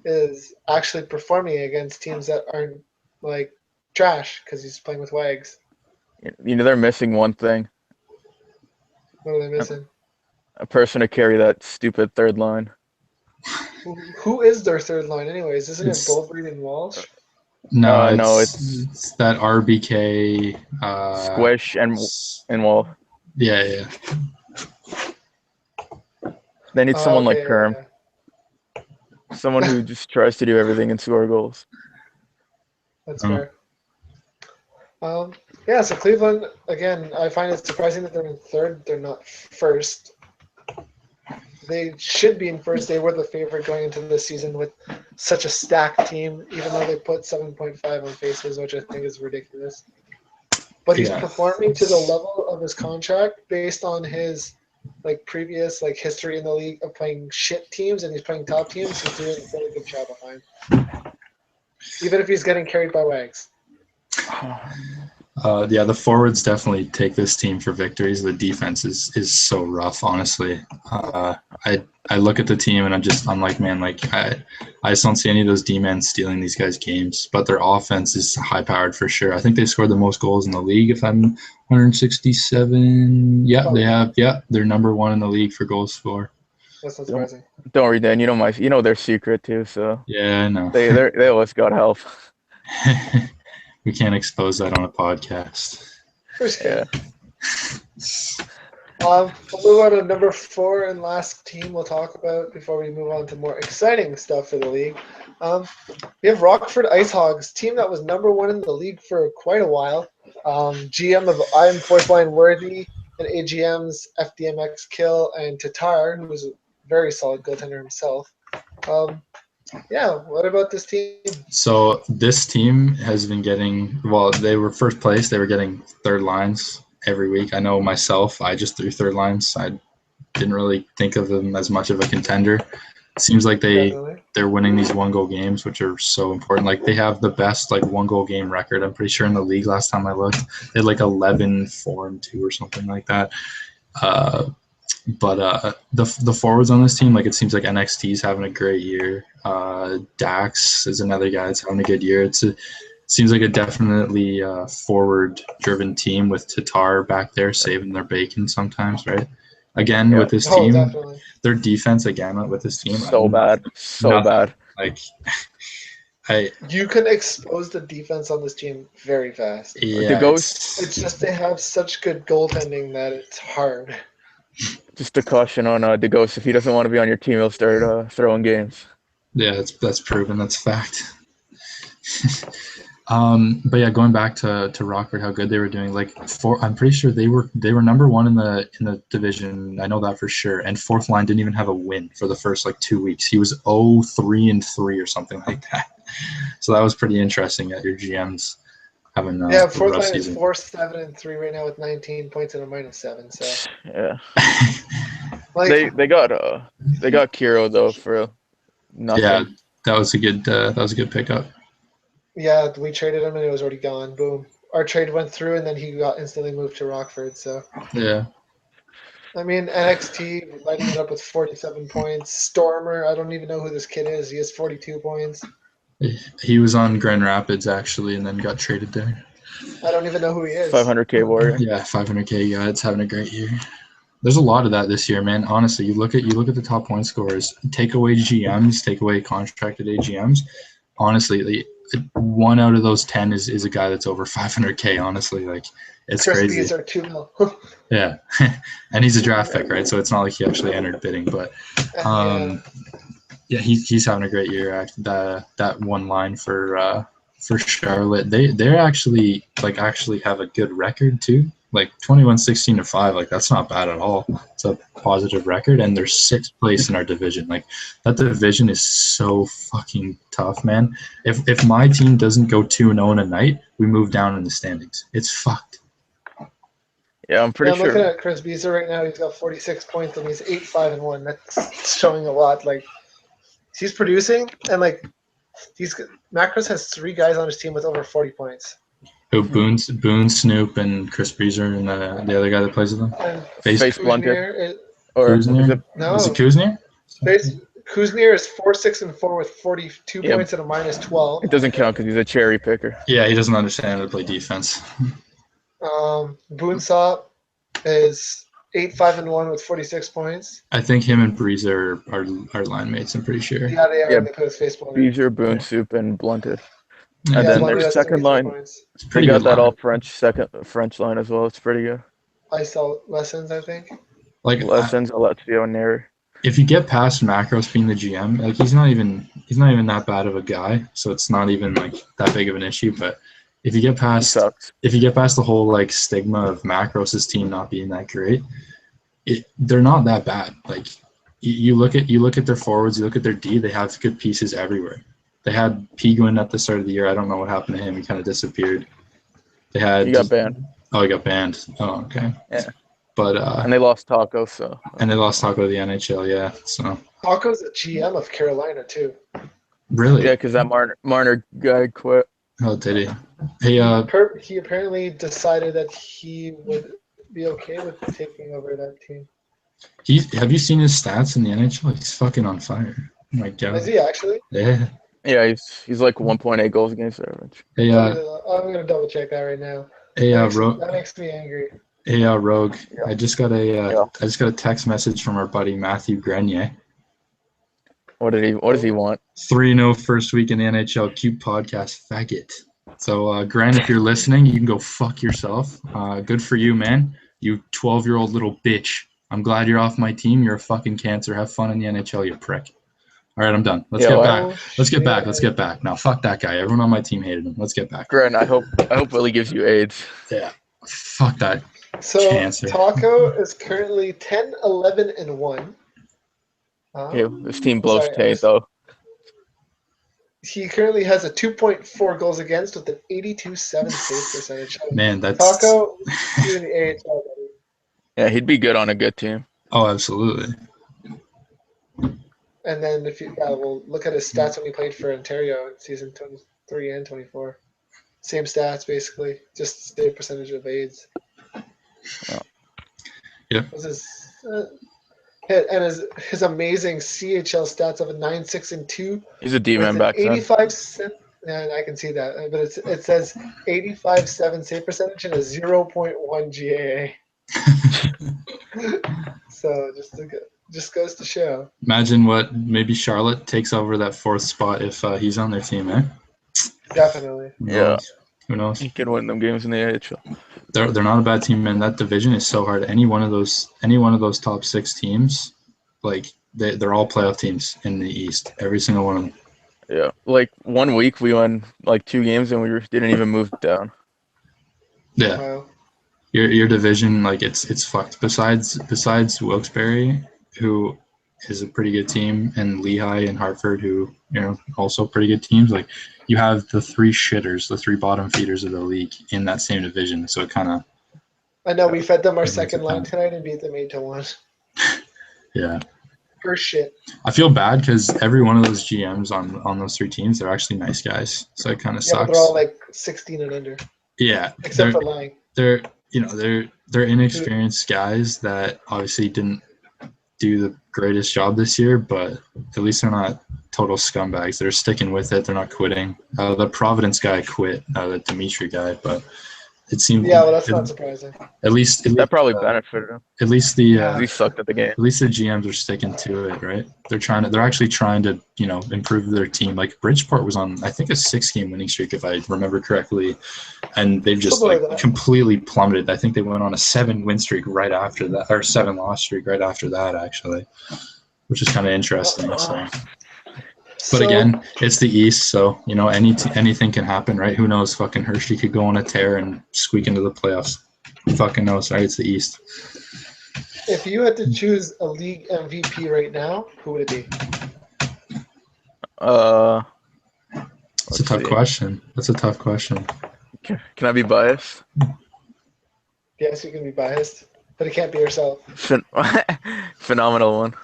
Speaker 2: is actually performing against teams that aren't like trash because he's playing with Wags.
Speaker 3: You know, they're missing one thing.
Speaker 2: What are they missing?
Speaker 3: A person to carry that stupid third line.
Speaker 2: Who is their third line anyways? Isn't it
Speaker 1: It's
Speaker 2: Bulbreed and Walsh?
Speaker 1: no,
Speaker 3: No,
Speaker 1: it's that RBK.
Speaker 3: Squish and Wall.
Speaker 1: Yeah.
Speaker 3: They need someone like
Speaker 2: Okay,
Speaker 3: Kerm.
Speaker 2: yeah.
Speaker 3: Someone who just tries to do everything and score goals.
Speaker 2: That's fair. Yeah, so Cleveland, again, I find it surprising that they're in third. They're not first. They should be in first. They were the favorite going into this season with such a stacked team, even though they put 7.5 on faces, which I think is ridiculous. But he's performing to the level of his contract based on his previous history in the league of playing shit teams, and he's playing top teams. He's doing a really good job behind, even if he's getting carried by Wags.
Speaker 1: The forwards definitely take this team for victories. The defense is so rough, honestly. I look at the team and I'm like, man, I just don't see any of those D-men stealing these guys' games. But their offense is high-powered for sure. I think they scored the most goals in the league. If I'm 167, yeah, they have. Yeah, they're number 1 in the league for goals for.
Speaker 2: That's not surprising.
Speaker 3: Don't worry, Dan. You know their secret too. So
Speaker 1: yeah, I know.
Speaker 3: They always got help.
Speaker 1: We can't expose that on a podcast.
Speaker 2: First kid. We'll move on to number 4 and last team we'll talk about before we move on to more exciting stuff for the league. We have Rockford Ice Hogs, team that was number 1 in the league for quite a while. GM of I Am Fourth Line Worthy and AGMs FDMX Kill and Tatar, who was a very solid goaltender himself. What about this team?
Speaker 1: So this team has been getting, they were first place. They were getting third lines every week. I know myself, I just threw third lines. I didn't really think of them as much of a contender. It seems like they're winning these 1-goal games, which are so important. Like they have the best 1-goal game record. I'm pretty sure in the league last time I looked, they had 11-4-2 or something like that. But the forwards on this team, it seems like NXT's having a great year. Dax is another guy that's having a good year. It seems like a definitely forward-driven team with Tatar back there saving their bacon sometimes, right? Again, with this team,
Speaker 2: definitely.
Speaker 1: Their defense again with this team,
Speaker 3: so bad.
Speaker 2: You can expose the defense on this team very fast.
Speaker 1: Yeah,
Speaker 3: the Ghost.
Speaker 2: It's just they have such good goaltending that it's hard.
Speaker 3: Just a caution on the ghost. If he doesn't want to be on your team, he'll start throwing games.
Speaker 1: Yeah, that's proven. That's fact. But yeah, going back to Rockford, how good they were doing. Like I'm pretty sure they were number one in the division. I know that for sure. And fourth line didn't even have a win for the first like 2 weeks. He was 0-3-3 or something like that. So that was pretty interesting that your GM's having a
Speaker 2: fourth
Speaker 1: rough
Speaker 2: line is
Speaker 1: season.
Speaker 2: 4-7-3 right now with 19 points and a -7. So
Speaker 3: Yeah,
Speaker 2: like
Speaker 3: they got Kiro though for nothing.
Speaker 1: Yeah, that was a good pickup.
Speaker 2: yeah, we traded him and it was already gone. Boom. Our trade went through and then he got instantly moved to Rockford. So
Speaker 1: Yeah.
Speaker 2: I mean NXT lighting it up with 47 points. Stormer, I don't even know who this kid is. He has 42 points.
Speaker 1: He was on Grand Rapids actually, and then got traded there.
Speaker 2: I don't even know who he is.
Speaker 3: 500K warrior.
Speaker 1: Yeah, 500K guy. It's having a great year. There's a lot of that this year, man. Honestly, you look at the top point scorers. Take away GMs, take away contracted AGMs. Honestly, 1 out of those 10 is a guy that's over 500K. Honestly, like it's
Speaker 2: Chris
Speaker 1: crazy.
Speaker 2: Bees are 2 mil.
Speaker 1: Yeah, and he's a draft pick, right? So it's not like he actually entered bidding, but yeah, he's having a great year. That one line for Charlotte, they're actually have a good record too. Like 21-16-5, like that's not bad at all. It's a positive record, and they're 6th place in our division. Like that division is so fucking tough, man. If my team doesn't go 2-0 in a night, we move down in the standings. It's fucked.
Speaker 3: Yeah, I'm pretty
Speaker 2: I'm
Speaker 3: sure.
Speaker 2: looking at Chris Beezer right now. He's got 46 points and he's 8-5-1. That's showing a lot. Like he's producing and like Macros has 3 guys on his team with over 40 points.
Speaker 1: Who Boone, Snoop, and Chris Breezer, and the other guy that plays with them.
Speaker 2: And
Speaker 3: Face blunted.
Speaker 2: Kuznier
Speaker 3: Or
Speaker 1: Kuznier?
Speaker 3: is it,
Speaker 2: no,
Speaker 1: Is it Kuznier?
Speaker 2: Kuznier is 4-6-4 with 42
Speaker 3: Yeah.
Speaker 2: points and a -12.
Speaker 3: it doesn't count because he's a cherry picker.
Speaker 1: Yeah, he doesn't understand how to play defense.
Speaker 2: Boonsaw is 8-5-1 with 46 points.
Speaker 1: I think him and Breezer are line mates, I'm pretty sure.
Speaker 2: Yeah, they are.
Speaker 3: Yeah.
Speaker 2: They put his face blunted.
Speaker 3: Beezer, Boone, Soup, and blunted.
Speaker 1: Yeah,
Speaker 3: And then
Speaker 2: Blunted
Speaker 3: their
Speaker 2: has
Speaker 3: second
Speaker 2: 23
Speaker 3: line,
Speaker 2: points.
Speaker 1: it's
Speaker 3: they
Speaker 1: pretty
Speaker 3: got
Speaker 1: good
Speaker 3: that
Speaker 1: line.
Speaker 3: all French line as well. It's pretty good.
Speaker 2: I saw lessons, I think.
Speaker 1: Like
Speaker 3: Lessons, Alessio, and Neri.
Speaker 1: if you get past Macros being the GM, like he's not even that bad of a guy, so it's not even like that big of an issue. But if you get
Speaker 3: He
Speaker 1: past
Speaker 3: sucks.
Speaker 1: the whole like stigma of Macros' team not being that great, they're not that bad. Like you look at their forwards, you look at their D, they have good pieces everywhere. They had Peguin at the start of the year. I don't know what happened to him. He kind of disappeared. They had
Speaker 3: He got banned.
Speaker 1: Oh, he got banned. Oh, okay.
Speaker 3: Yeah.
Speaker 1: But
Speaker 3: And they lost Taco, so.
Speaker 1: and they lost Taco to the NHL. Yeah. So
Speaker 2: Taco's the GM of Carolina too.
Speaker 1: really,
Speaker 3: Yeah, because that Marner guy quit.
Speaker 1: oh, did he? Hey,
Speaker 2: He apparently decided that he would be okay with taking over that team.
Speaker 1: have you seen his stats in the NHL? He's fucking on fire. Oh my God.
Speaker 2: Is he actually?
Speaker 1: Yeah.
Speaker 3: Yeah, he's like 1.8 goals against average.
Speaker 1: Hey,
Speaker 2: I'm gonna double check that right now.
Speaker 1: hey,
Speaker 2: That makes me angry.
Speaker 1: Hey, Rogue.
Speaker 3: Yeah.
Speaker 1: I just got a
Speaker 3: Yeah.
Speaker 1: text message from our buddy Matthew Grenier.
Speaker 3: What does he want?
Speaker 1: 3-0 first week in the NHL. Cute podcast, faggot. So, Grant, if you're listening, you can go fuck yourself. Good for you, man. You 12-year-old little bitch. I'm glad you're off my team. You're a fucking cancer. Have fun in the NHL, you prick. All right, I'm done. Let's get back. Let's get back. Now, fuck that guy. Everyone on my team hated him. Let's get back.
Speaker 3: Grant, I hope Willie gives you AIDS.
Speaker 1: Yeah. Fuck that.
Speaker 2: So
Speaker 1: Cancer.
Speaker 2: Taco is currently 10-11-1.
Speaker 3: This team blows Tate though.
Speaker 2: He currently has a 2.4 goals against with an 82.7 save percentage.
Speaker 1: Man, that's
Speaker 2: Taco is in the AHL.
Speaker 3: Yeah, he'd be good on a good team.
Speaker 1: Oh, absolutely.
Speaker 2: And then we'll look at his stats when he played for Ontario in season 23 and 24. Same stats basically, just save percentage of AIDS.
Speaker 3: Wow.
Speaker 1: Yeah.
Speaker 2: And his amazing CHL stats of a 9-6-2.
Speaker 3: He's a D-man back then.
Speaker 2: 85. And I can see that, but it says 85.7 save percentage and a 0.1 GAA. So just goes to show.
Speaker 1: Imagine what maybe Charlotte takes over that 4th spot if he's on their team, eh?
Speaker 2: Definitely.
Speaker 3: Yeah.
Speaker 1: Who knows?
Speaker 3: He could win them games in the AHL.
Speaker 1: They're not a bad team, man. That division is so hard. Any one of those top 6 teams, like they're all playoff teams in the East. Every single one of them.
Speaker 3: Yeah, like 1 week we won like 2 games and didn't even move down.
Speaker 1: Yeah.
Speaker 2: Wow.
Speaker 1: Your division, like it's fucked. Besides Wilkes-Barre, who is a pretty good team, and Lehigh and Hartford, who also pretty good teams. Like you have the 3 shitters, the 3 bottom feeders of the league in that same division. So it kind of.
Speaker 2: I know we fed them our
Speaker 1: It makes
Speaker 2: second
Speaker 1: it
Speaker 2: line
Speaker 1: tough.
Speaker 2: tonight and beat them 8-1.
Speaker 1: Yeah.
Speaker 2: For shit.
Speaker 1: I feel bad because every one of those GMs on those 3 teams, they're actually nice guys. So it kind of
Speaker 2: Yeah, but
Speaker 1: sucks.
Speaker 2: they're all like 16 and under,
Speaker 1: Yeah.
Speaker 2: except for Lang.
Speaker 1: They're inexperienced guys that obviously didn't do the greatest job this year, but at least they're not total scumbags. They're sticking with it. They're not quitting. The Providence guy quit, the Dimitri guy, but it seemed
Speaker 2: Yeah, well, that's not surprising.
Speaker 1: at least
Speaker 3: That probably benefited him.
Speaker 1: at least the
Speaker 2: Yeah.
Speaker 3: He sucked at the game.
Speaker 1: at least the GMs are sticking to it, right? They're actually trying to improve their team. Like Bridgeport was on, I think, a 6-game winning streak if I remember correctly, and they've just
Speaker 2: Something like that.
Speaker 1: completely plummeted. I think they went on a 7-win streak right after that, or 7-loss streak right after that, actually, which is kind of interesting. But again, it's the East, so anything can happen, right? Who knows? Fucking Hershey could go on a tear and squeak into the playoffs. Who fucking knows, right? It's the East.
Speaker 2: If you had to choose a league MVP right now, who would it be?
Speaker 1: It's a tough question. That's a tough question.
Speaker 3: Can I be biased?
Speaker 2: Yes, you can be biased, but it can't be yourself.
Speaker 3: Phenomenal one.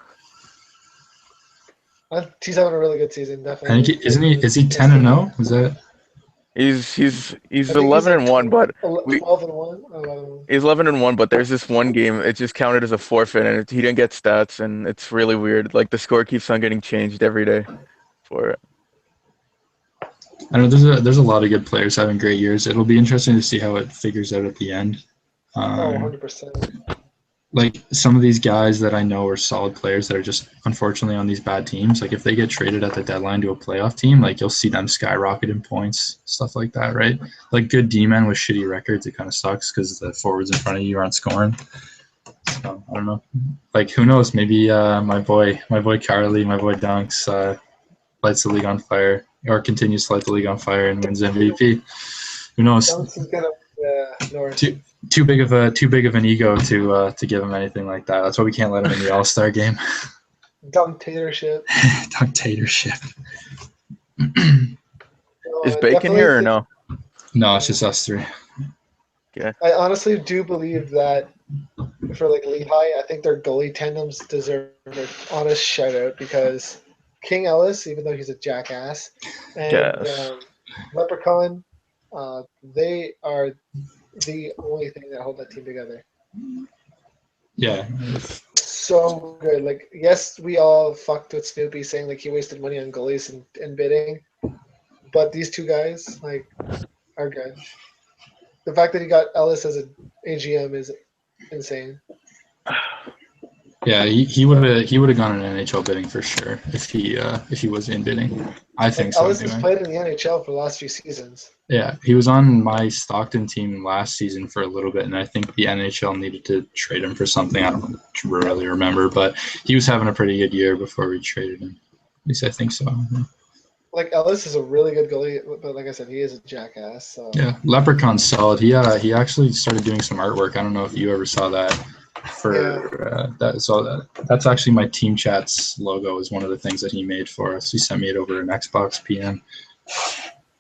Speaker 2: He's having a really good season,
Speaker 1: I
Speaker 2: definitely.
Speaker 1: think is he 10-0? Is that?
Speaker 3: He's
Speaker 2: I think
Speaker 3: 11-1, but
Speaker 2: 12-1.
Speaker 3: he's 11-1. But there's this one game. It just counted as a forfeit, and he didn't get stats, and it's really weird. Like the score keeps on getting changed every day for it.
Speaker 1: I don't know. There's a lot of good players having great years. It'll be interesting to see how it figures out at the end.
Speaker 2: 100%.
Speaker 1: Like some of these guys that I know are solid players that are just unfortunately on these bad teams. Like if they get traded at the deadline to a playoff team, like you'll see them skyrocket in points, stuff like that, right? Like good D-men with shitty records, it kind of sucks because the forwards in front of you aren't scoring. So I don't know. Like who knows? Maybe my boy Carly, my boy Dunks, lights the league on fire or continues to light the league on fire and wins MVP. Who knows?
Speaker 2: Dunks is gonna north.
Speaker 1: Too big of an ego to give him anything like that. That's why we can't let him in the All-Star game.
Speaker 2: Dunktatorship.
Speaker 1: Dunktatorship.
Speaker 3: Is Bacon here or no?
Speaker 1: No, it's just us 3.
Speaker 2: I honestly do believe that for like Lehigh, I think their goalie tandems deserve an honest shout out because King Ellis, even though he's a jackass, and Leprechaun, they are the only thing that hold that team together.
Speaker 1: Yeah.
Speaker 2: So good. Like, yes, we all fucked with Snoopy saying like he wasted money on goalies and bidding, but these 2 guys like are good. The fact that he got Ellis as an AGM is insane.
Speaker 1: Yeah, he would have gone in NHL bidding for sure if he was in bidding. I think so.
Speaker 2: Ellis has played in the NHL for the last few seasons.
Speaker 1: Yeah, he was on my Stockton team last season for a little bit, and I think the NHL needed to trade him for something. I don't really remember, but he was having a pretty good year before we traded him. At least I think so.
Speaker 2: Like Ellis is a really good goalie, but like I said, he is a jackass. So.
Speaker 1: Yeah, Leprechaun's solid. He actually started doing some artwork. I don't know if you ever saw that. That's actually my team chat's logo is one of the things that he made for us. He sent me it over an Xbox PM.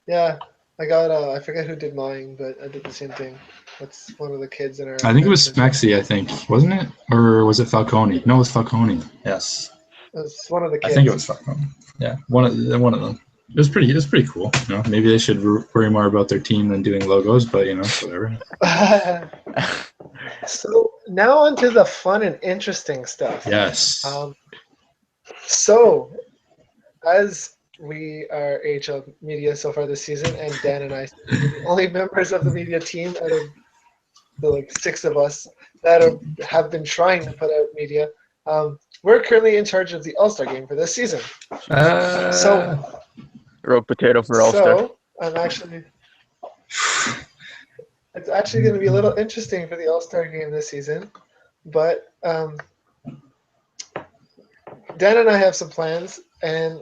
Speaker 2: Yeah, I got I forget who did mine, but I did the same thing. That's one of the kids in our.
Speaker 1: I think it was Smexy, I think, wasn't it? Or was it Falcone? No, it was Falcone. Yes.
Speaker 2: It's one of the kids.
Speaker 1: I think it was Falcone. Yeah, one of them. It was pretty cool. Maybe they should worry more about their team than doing logos, but whatever.
Speaker 2: So now on to the fun and interesting stuff.
Speaker 1: Yes.
Speaker 2: So, as we are AHL media so far this season, and Dan and I are the only members of the media team out of the 6 of us that have been trying to put out media, we're currently in charge of the All-Star game for this season.
Speaker 3: Rogue potato for All-Star.
Speaker 2: So I'm actually It's actually going to be a little interesting for the All-Star game this season, but Dan and I have some plans, and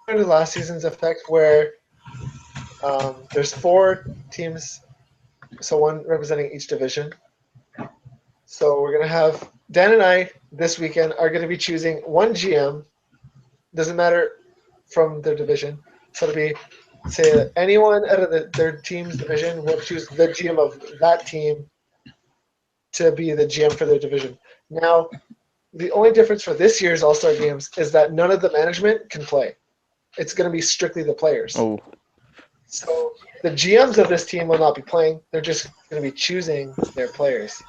Speaker 2: under last season's effect where there's 4 teams, so one representing each division. So we're going to have Dan and I this weekend are going to be choosing one GM. Doesn't matter from their division. So it'll be, say, anyone out of their team's division will choose the GM of that team to be the GM for their division. Now, the only difference for this year's All-Star Games is that none of the management can play. It's going to be strictly the players.
Speaker 3: Oh,
Speaker 2: So the GMs of this team will not be playing. They're just going to be choosing their players.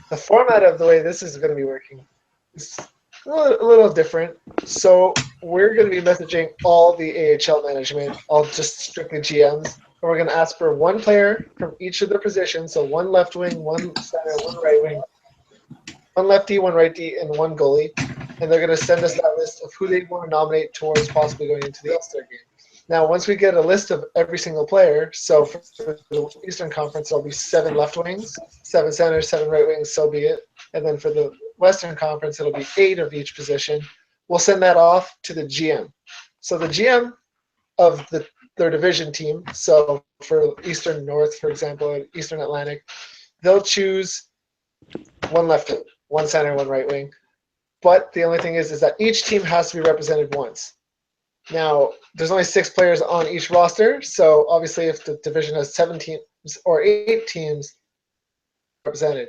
Speaker 2: The format of the way this is going to be working is a little different. So we're going to be messaging all the AHL management, all just strictly GMs, and we're going to ask for one player from each of their positions. So one left wing, one center, one right wing, one lefty, one righty, and one goalie. And they're going to send us that list of who they want to nominate towards possibly going into the All-Star game. Now, once we get a list of every single player, so for the Eastern Conference, there'll be 7 left wings, 7 centers, 7 right wings, so be it. And then for the Western Conference, it'll be 8 of each position. We'll send that off to the GM. So the GM of their division team, so for Eastern North, for example, Eastern Atlantic, they'll choose one left wing, one center, one right wing. But the only thing is that each team has to be represented once. Now, there's only 6 players on each roster, so obviously if the division has 7 teams or 8 teams represented,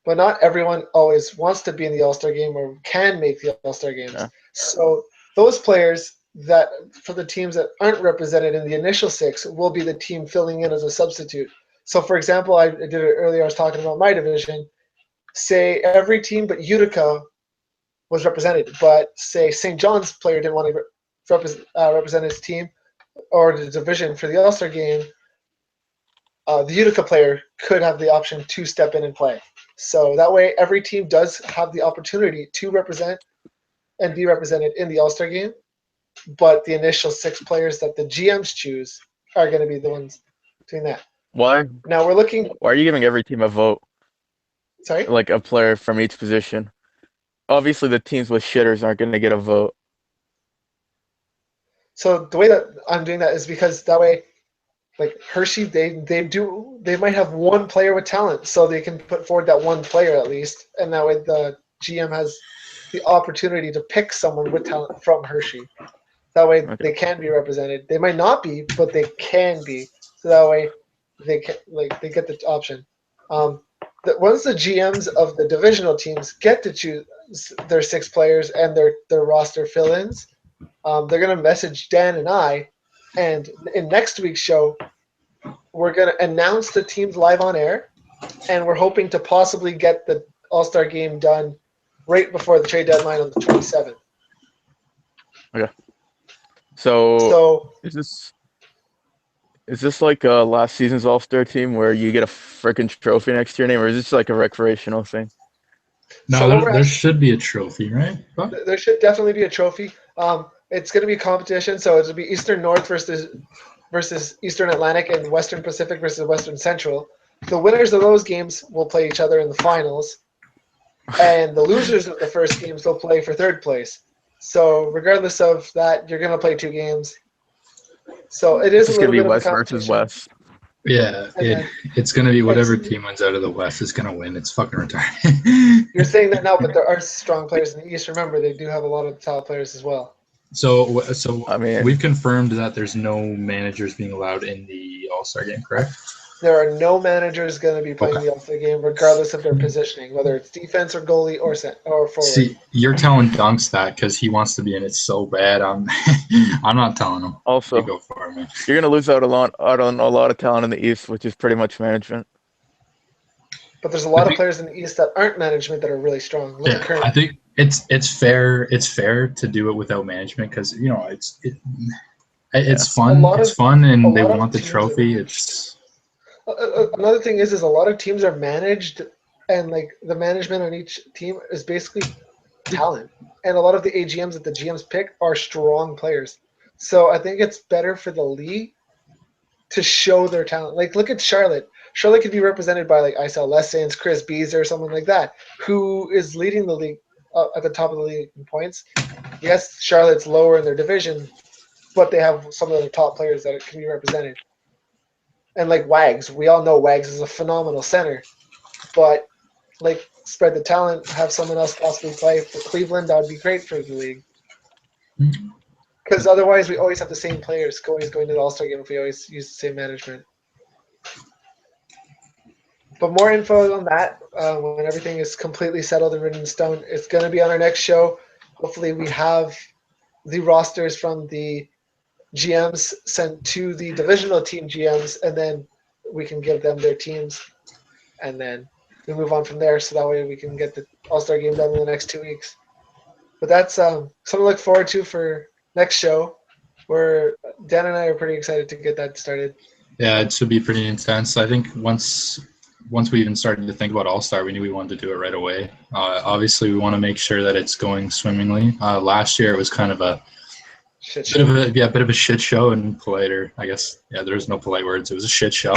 Speaker 2: but not everyone always wants to be in the All-Star game or can make the All-Star games.
Speaker 3: Yeah.
Speaker 2: So those players that, for the teams that aren't represented in the initial 6, will be the team filling in as a substitute. So, for example, I did it earlier, I was talking about my division. Say every team but Utica was represented, but say St. John's player didn't want to represent his team or the division for the All-Star game, the Utica player could have the option to step in and play. So that way every team does have the opportunity to represent and be represented in the All-Star game, but the initial 6 players that the GMs choose are going to be the ones doing that.
Speaker 3: why?
Speaker 2: Now we're looking –
Speaker 3: Why are you giving every team a vote,
Speaker 2: sorry?
Speaker 3: like a player from each position? Obviously, the teams with shitters aren't going to get a vote.
Speaker 2: So the way that I'm doing that is because that way, like Hershey, they might have one player with talent, so they can put forward that one player at least, and that way the GM has the opportunity to pick someone with talent from Hershey. That way they can be represented. They might not be, but they can be. So that way they get the option. Once the GMs of the divisional teams get to choose their 6 players and their roster fill-ins, they're going to message Dan and I, and in next week's show, we're going to announce the teams live on air, and we're hoping to possibly get the All-Star game done right before the trade deadline on the 27th.
Speaker 3: Okay. So is this like last season's All-Star team where you get a freaking trophy next to your name, or is this like a recreational thing?
Speaker 1: No, there should be a trophy, right?
Speaker 2: There should definitely be a trophy. It's going to be a competition, so it'll be Eastern North versus Eastern Atlantic and Western Pacific versus Western Central. The winners of those games will play each other in the finals, and the losers of the first games will play for 3rd place. So regardless of that, you're going to play 2 games. So it is
Speaker 3: It's
Speaker 2: a
Speaker 3: going
Speaker 2: little
Speaker 3: to be
Speaker 2: bit of a
Speaker 3: West versus
Speaker 2: competition.
Speaker 3: West.
Speaker 1: Yeah, it's going to be whatever team wins out of the West is going to win. It's fucking retarded.
Speaker 2: You're saying that now, but there are strong players in the East. Remember, they do have a lot of top players as well.
Speaker 1: So
Speaker 3: I mean,
Speaker 1: we've confirmed that there's no managers being allowed in the All-Star game, correct?
Speaker 2: There are no managers going to be playing the All-Star game, regardless of their positioning, whether it's defense or goalie or forward.
Speaker 1: See, you're telling Dunks that because he wants to be in it so bad. I'm not telling him.
Speaker 3: also,
Speaker 1: you go for it, man.
Speaker 3: You're going to lose out on a lot of talent in the East, which is pretty much management.
Speaker 2: But there's a lot of players in the East that aren't management that are really strong.
Speaker 1: I think it's fair. It's fair to do it without management because it's fun. It's fun, and they want the trophy. It's
Speaker 2: another thing is a lot of teams are managed, and like the management on each team is basically talent, and a lot of the AGMs that the GMs pick are strong players. So I think it's better for the league to show their talent. Like, look at Charlotte. Charlotte could be represented by like Isel Lessons, Chris Beezer, or someone like that, who is leading the league at the top of the league in points. Yes, Charlotte's lower in their division, but they have some of the top players that can be represented. And like Wags, we all know Wags is a phenomenal center, but like spread the talent, have someone else possibly play for Cleveland. That would be great for the league. Because otherwise, we always have the same players always going to the All-Star game if we always use the same management. But more info on that when everything is completely settled and written in stone. It's going to be on our next show. Hopefully, we have the rosters from the GMs sent to the divisional team GMs, and then we can give them their teams, and then we move on from there. So that way we can get the All-Star game done in the next 2 weeks. But that's something to look forward to for next show, where Dan and I are pretty excited to get that started.
Speaker 1: Yeah, it should be pretty intense. I think once we even started to think about All-Star, we knew we wanted to do it right away. Obviously, we want to make sure that it's going swimmingly. Last year, it was kind of a bit of a shit show and politer. I guess, yeah, there's no polite words. It was a shit show.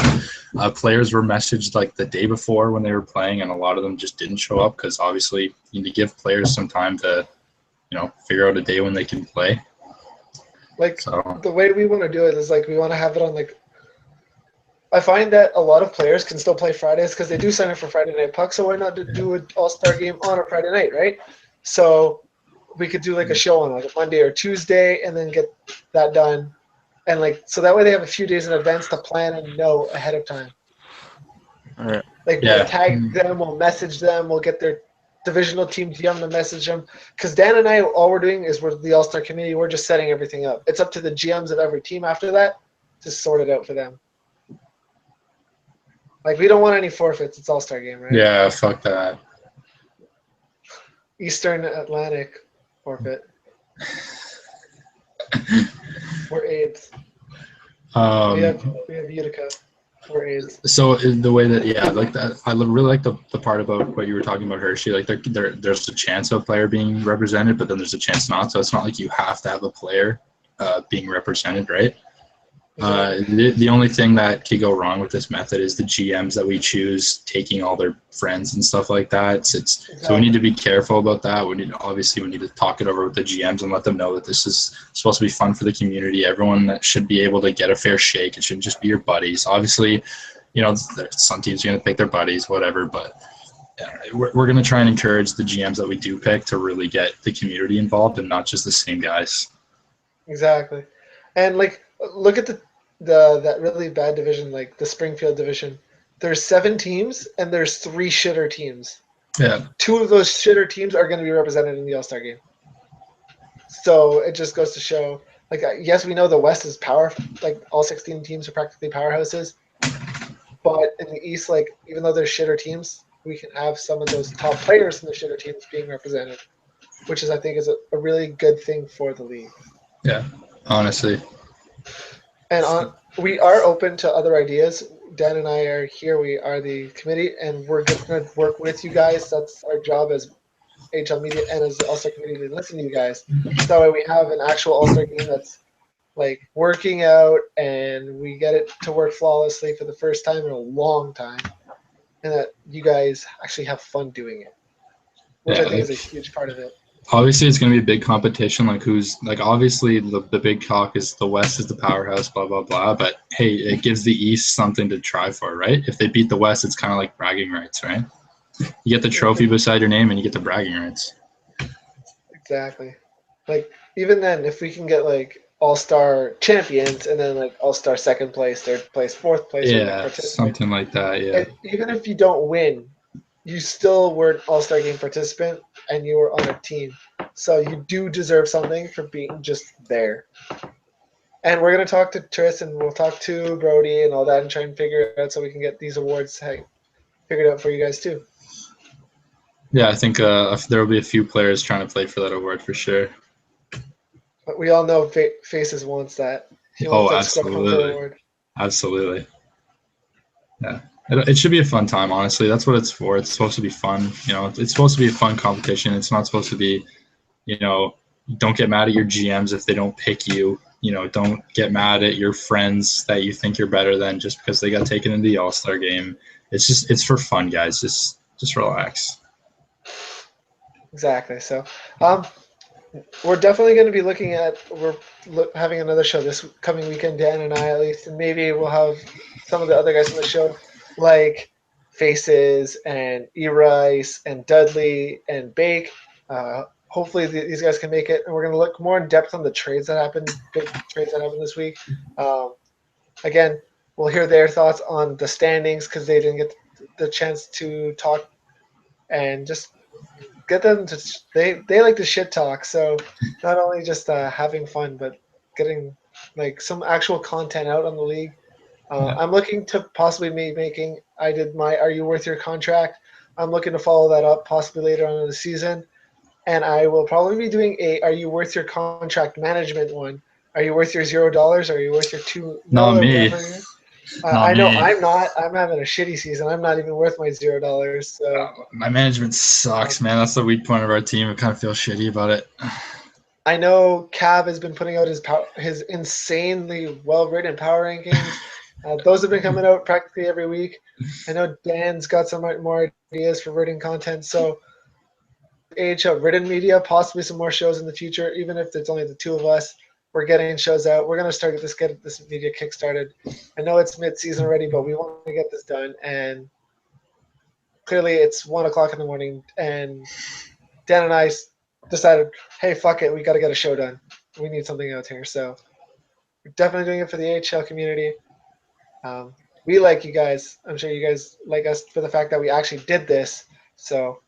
Speaker 1: Players were messaged like the day before when they were playing, and a lot of them just didn't show up because obviously you need to give players some time to, figure out a day when they can play.
Speaker 2: Like, the way we want to do it is like we want to have it on like. I find that a lot of players can still play Fridays because they do sign up for Friday Night Puck. So why not do an All-Star game on a Friday night, right? So we could do like a show on like a Monday or Tuesday and then get that done. And like, so that way they have a few days in advance to plan and know ahead of time.
Speaker 3: All right.
Speaker 2: Like, we'll tag them, we'll message them, we'll get their divisional team GM to message them. Because Dan and I, all we're doing is we're the All-Star committee. We're just setting everything up. It's up to the GMs of every team after that to sort it out for them. Like, we don't want any forfeits. It's All-Star game, right?
Speaker 1: Yeah, fuck that.
Speaker 2: Eastern Atlantic forfeit. We're AIDS. We have Utica. We're AIDS.
Speaker 1: So the way that, yeah, like that, I really like the part about what you were talking about, Hershey. Like, there's a chance of a player being represented, but then there's a chance not. So it's not like you have to have a player being represented, right? The only thing that could go wrong with this method is the GMs that we choose taking all their friends and stuff like that. So we need to be careful about that. We need to talk it over with the GMs and let them know that this is supposed to be fun for the community. Everyone should be able to get a fair shake. It shouldn't just be your buddies. Obviously, some teams are going to pick their buddies, whatever, but we're going to try and encourage the GMs that we do pick to really get the community involved and not just the same guys.
Speaker 2: Exactly. And like, look at that really bad division, like the Springfield division. There's 7 teams and there's 3 shitter teams.
Speaker 1: Yeah.
Speaker 2: 2 of those shitter teams are going to be represented in the All-Star game. So it just goes to show, like, yes, we know the West is like all 16 teams are practically powerhouses, but in the East, like, even though there's shitter teams, we can have some of those top players in the shitter teams being represented, which I think is a really good thing for the league.
Speaker 1: Yeah, honestly.
Speaker 2: And we are open to other ideas. Dan and I are here. We are the committee, and we're going to work with you guys. That's our job as HL Media and as the All-Star committee to listen to you guys. So that way we have an actual All-Star game that's like working out, and we get it to work flawlessly for the first time in a long time, and that you guys actually have fun doing it, which I think is a huge part of it.
Speaker 1: Obviously, it's going to be a big competition. Obviously, the big talk is the West is the powerhouse, blah, blah, blah. But, hey, it gives the East something to try for, right? If they beat the West, it's kind of like bragging rights, right? You get the trophy beside your name and you get the bragging rights.
Speaker 2: Exactly. Like, even then, if we can get, like, all-star champions and then, like, all-star second place, third place, fourth place.
Speaker 1: Yeah, something like that, yeah.
Speaker 2: And even if you don't win, you still were an all-star game participant and you were on a team. So you do deserve something for being just there. And we're going to talk to Tris and we'll talk to Brody and all that and try and figure it out so we can get these awards figured out for you guys too.
Speaker 1: Yeah, I think there will be a few players trying to play for that award for sure.
Speaker 2: But we all know Faces wants that. He wants that
Speaker 1: absolutely.
Speaker 2: Award.
Speaker 1: Absolutely. Yeah. It should be a fun time, honestly. That's what it's for. It's supposed to be fun. It's supposed to be a fun competition. It's not supposed to be, don't get mad at your GMs if they don't pick you. don't get mad at your friends that you think you're better than just because they got taken into the All-Star game. It's for fun, guys. Just relax.
Speaker 2: Exactly. So, we're definitely going to be looking at having another show this coming weekend, Dan and I at least, and maybe we'll have some of the other guys on the show, like Faces and E-Rice and Dudley and Bake. Hopefully these guys can make it, and we're going to look more in depth on the trades that happened, big trades that happened this week. Again, we'll hear their thoughts on the standings because they didn't get the chance to talk, and just get them to they like to shit talk. So not only just having fun, but getting like some actual content out on the league. I'm looking to possibly making. I did my Are You Worth Your Contract? I'm looking to follow that up possibly later on in the season, and I will probably be doing a Are You Worth Your Contract management one. Are you worth your $0? Are you worth your $2?
Speaker 1: Not me. Not
Speaker 2: I know
Speaker 1: me.
Speaker 2: I'm not. I'm having a shitty season. I'm not even worth my $0. So
Speaker 1: my management sucks, man. That's the weak point of our team. I kind of feel shitty about it.
Speaker 2: I know Cav has been putting out his insanely well-written power rankings. Those have been coming out practically every week. I know Dan's got some more ideas for written content. So AHL written media, possibly some more shows in the future, even if it's only the two of us. We're getting shows out. We're going to get this media kickstarted. I know it's mid-season already, but we want to get this done. And clearly it's 1 o'clock in the morning, and Dan and I decided, hey, fuck it, we got to get a show done. We need something out here. So we're definitely doing it for the AHL community. We like you guys. I'm sure you guys like us for the fact that we actually did this. So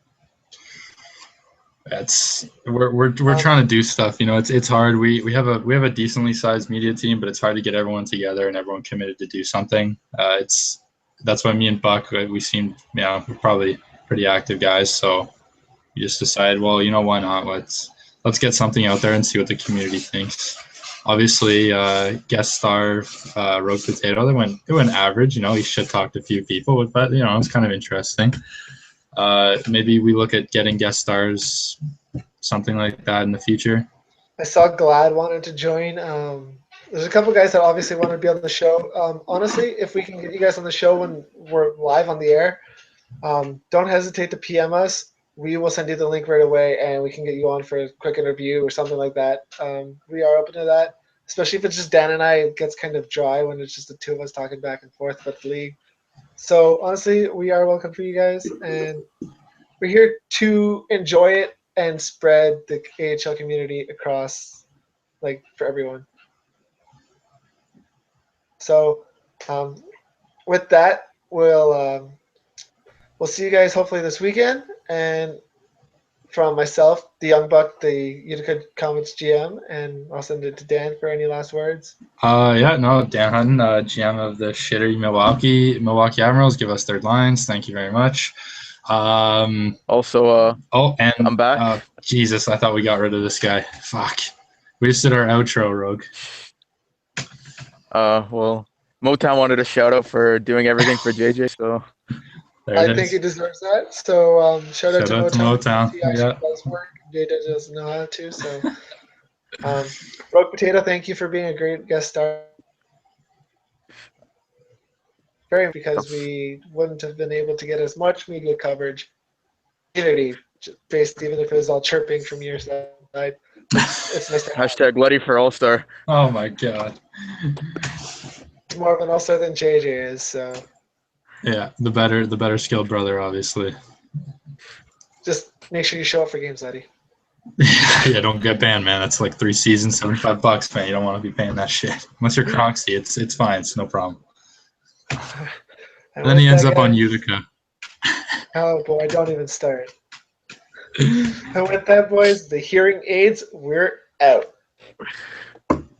Speaker 1: we're trying to do stuff. It's hard. We have a decently sized media team, but it's hard to get everyone together and everyone committed to do something. That's why me and Buck, we seem, we're probably pretty active guys. So we just decided, well, why not? Let's get something out there and see what the community thinks. Obviously, guest star Rogue Potato, it went average. He shit talked a few people, but it was kind of interesting. Maybe we look at getting guest stars, something like that in the future.
Speaker 2: I saw Glad wanted to join. There's a couple guys that obviously want to be on the show. Honestly, if we can get you guys on the show when we're live on the air, don't hesitate to PM us. We will send you the link right away, and we can get you on for a quick interview or something like that. We are open to that, especially if it's just Dan and I. It gets kind of dry when it's just the two of us talking back and forth about the league. So honestly, we are welcome for you guys, and we're here to enjoy it and spread the AHL community across, for everyone. So with that, we'll see you guys hopefully this weekend. And from myself, the Young Buck, the Utica Comets GM, and I'll send it to Dan for any last words.
Speaker 1: Dan Hutton, GM of the shitty Milwaukee Admirals. Give us third lines. Thank you very much.
Speaker 3: And I'm back.
Speaker 1: Jesus, I thought we got rid of this guy. Fuck. We just did our outro, Rogue.
Speaker 3: Well, Motown wanted a shout out for doing everything for JJ, so
Speaker 2: I think he deserves that. So shout out to Motown. He actually
Speaker 1: does
Speaker 2: work. JJ doesn't know how to. So Rogue Potato, thank you for being a great guest star. Because we wouldn't have been able to get as much media coverage, based even if it was all chirping from your side. It's nice to
Speaker 3: hashtag Letty for All-Star.
Speaker 1: Oh my god.
Speaker 2: More of an All-Star than JJ is, so.
Speaker 1: Yeah, the better skilled brother, obviously.
Speaker 2: Just make sure you show up for games, Letty.
Speaker 1: Yeah, don't get banned, man. That's like 3 seasons, $75, man. You don't want to be paying that shit. Unless you're Cronksy, it's fine. It's no problem. And then he ends up on Utica.
Speaker 2: Oh boy, don't even start. And with that, boys, the hearing aids, we're out.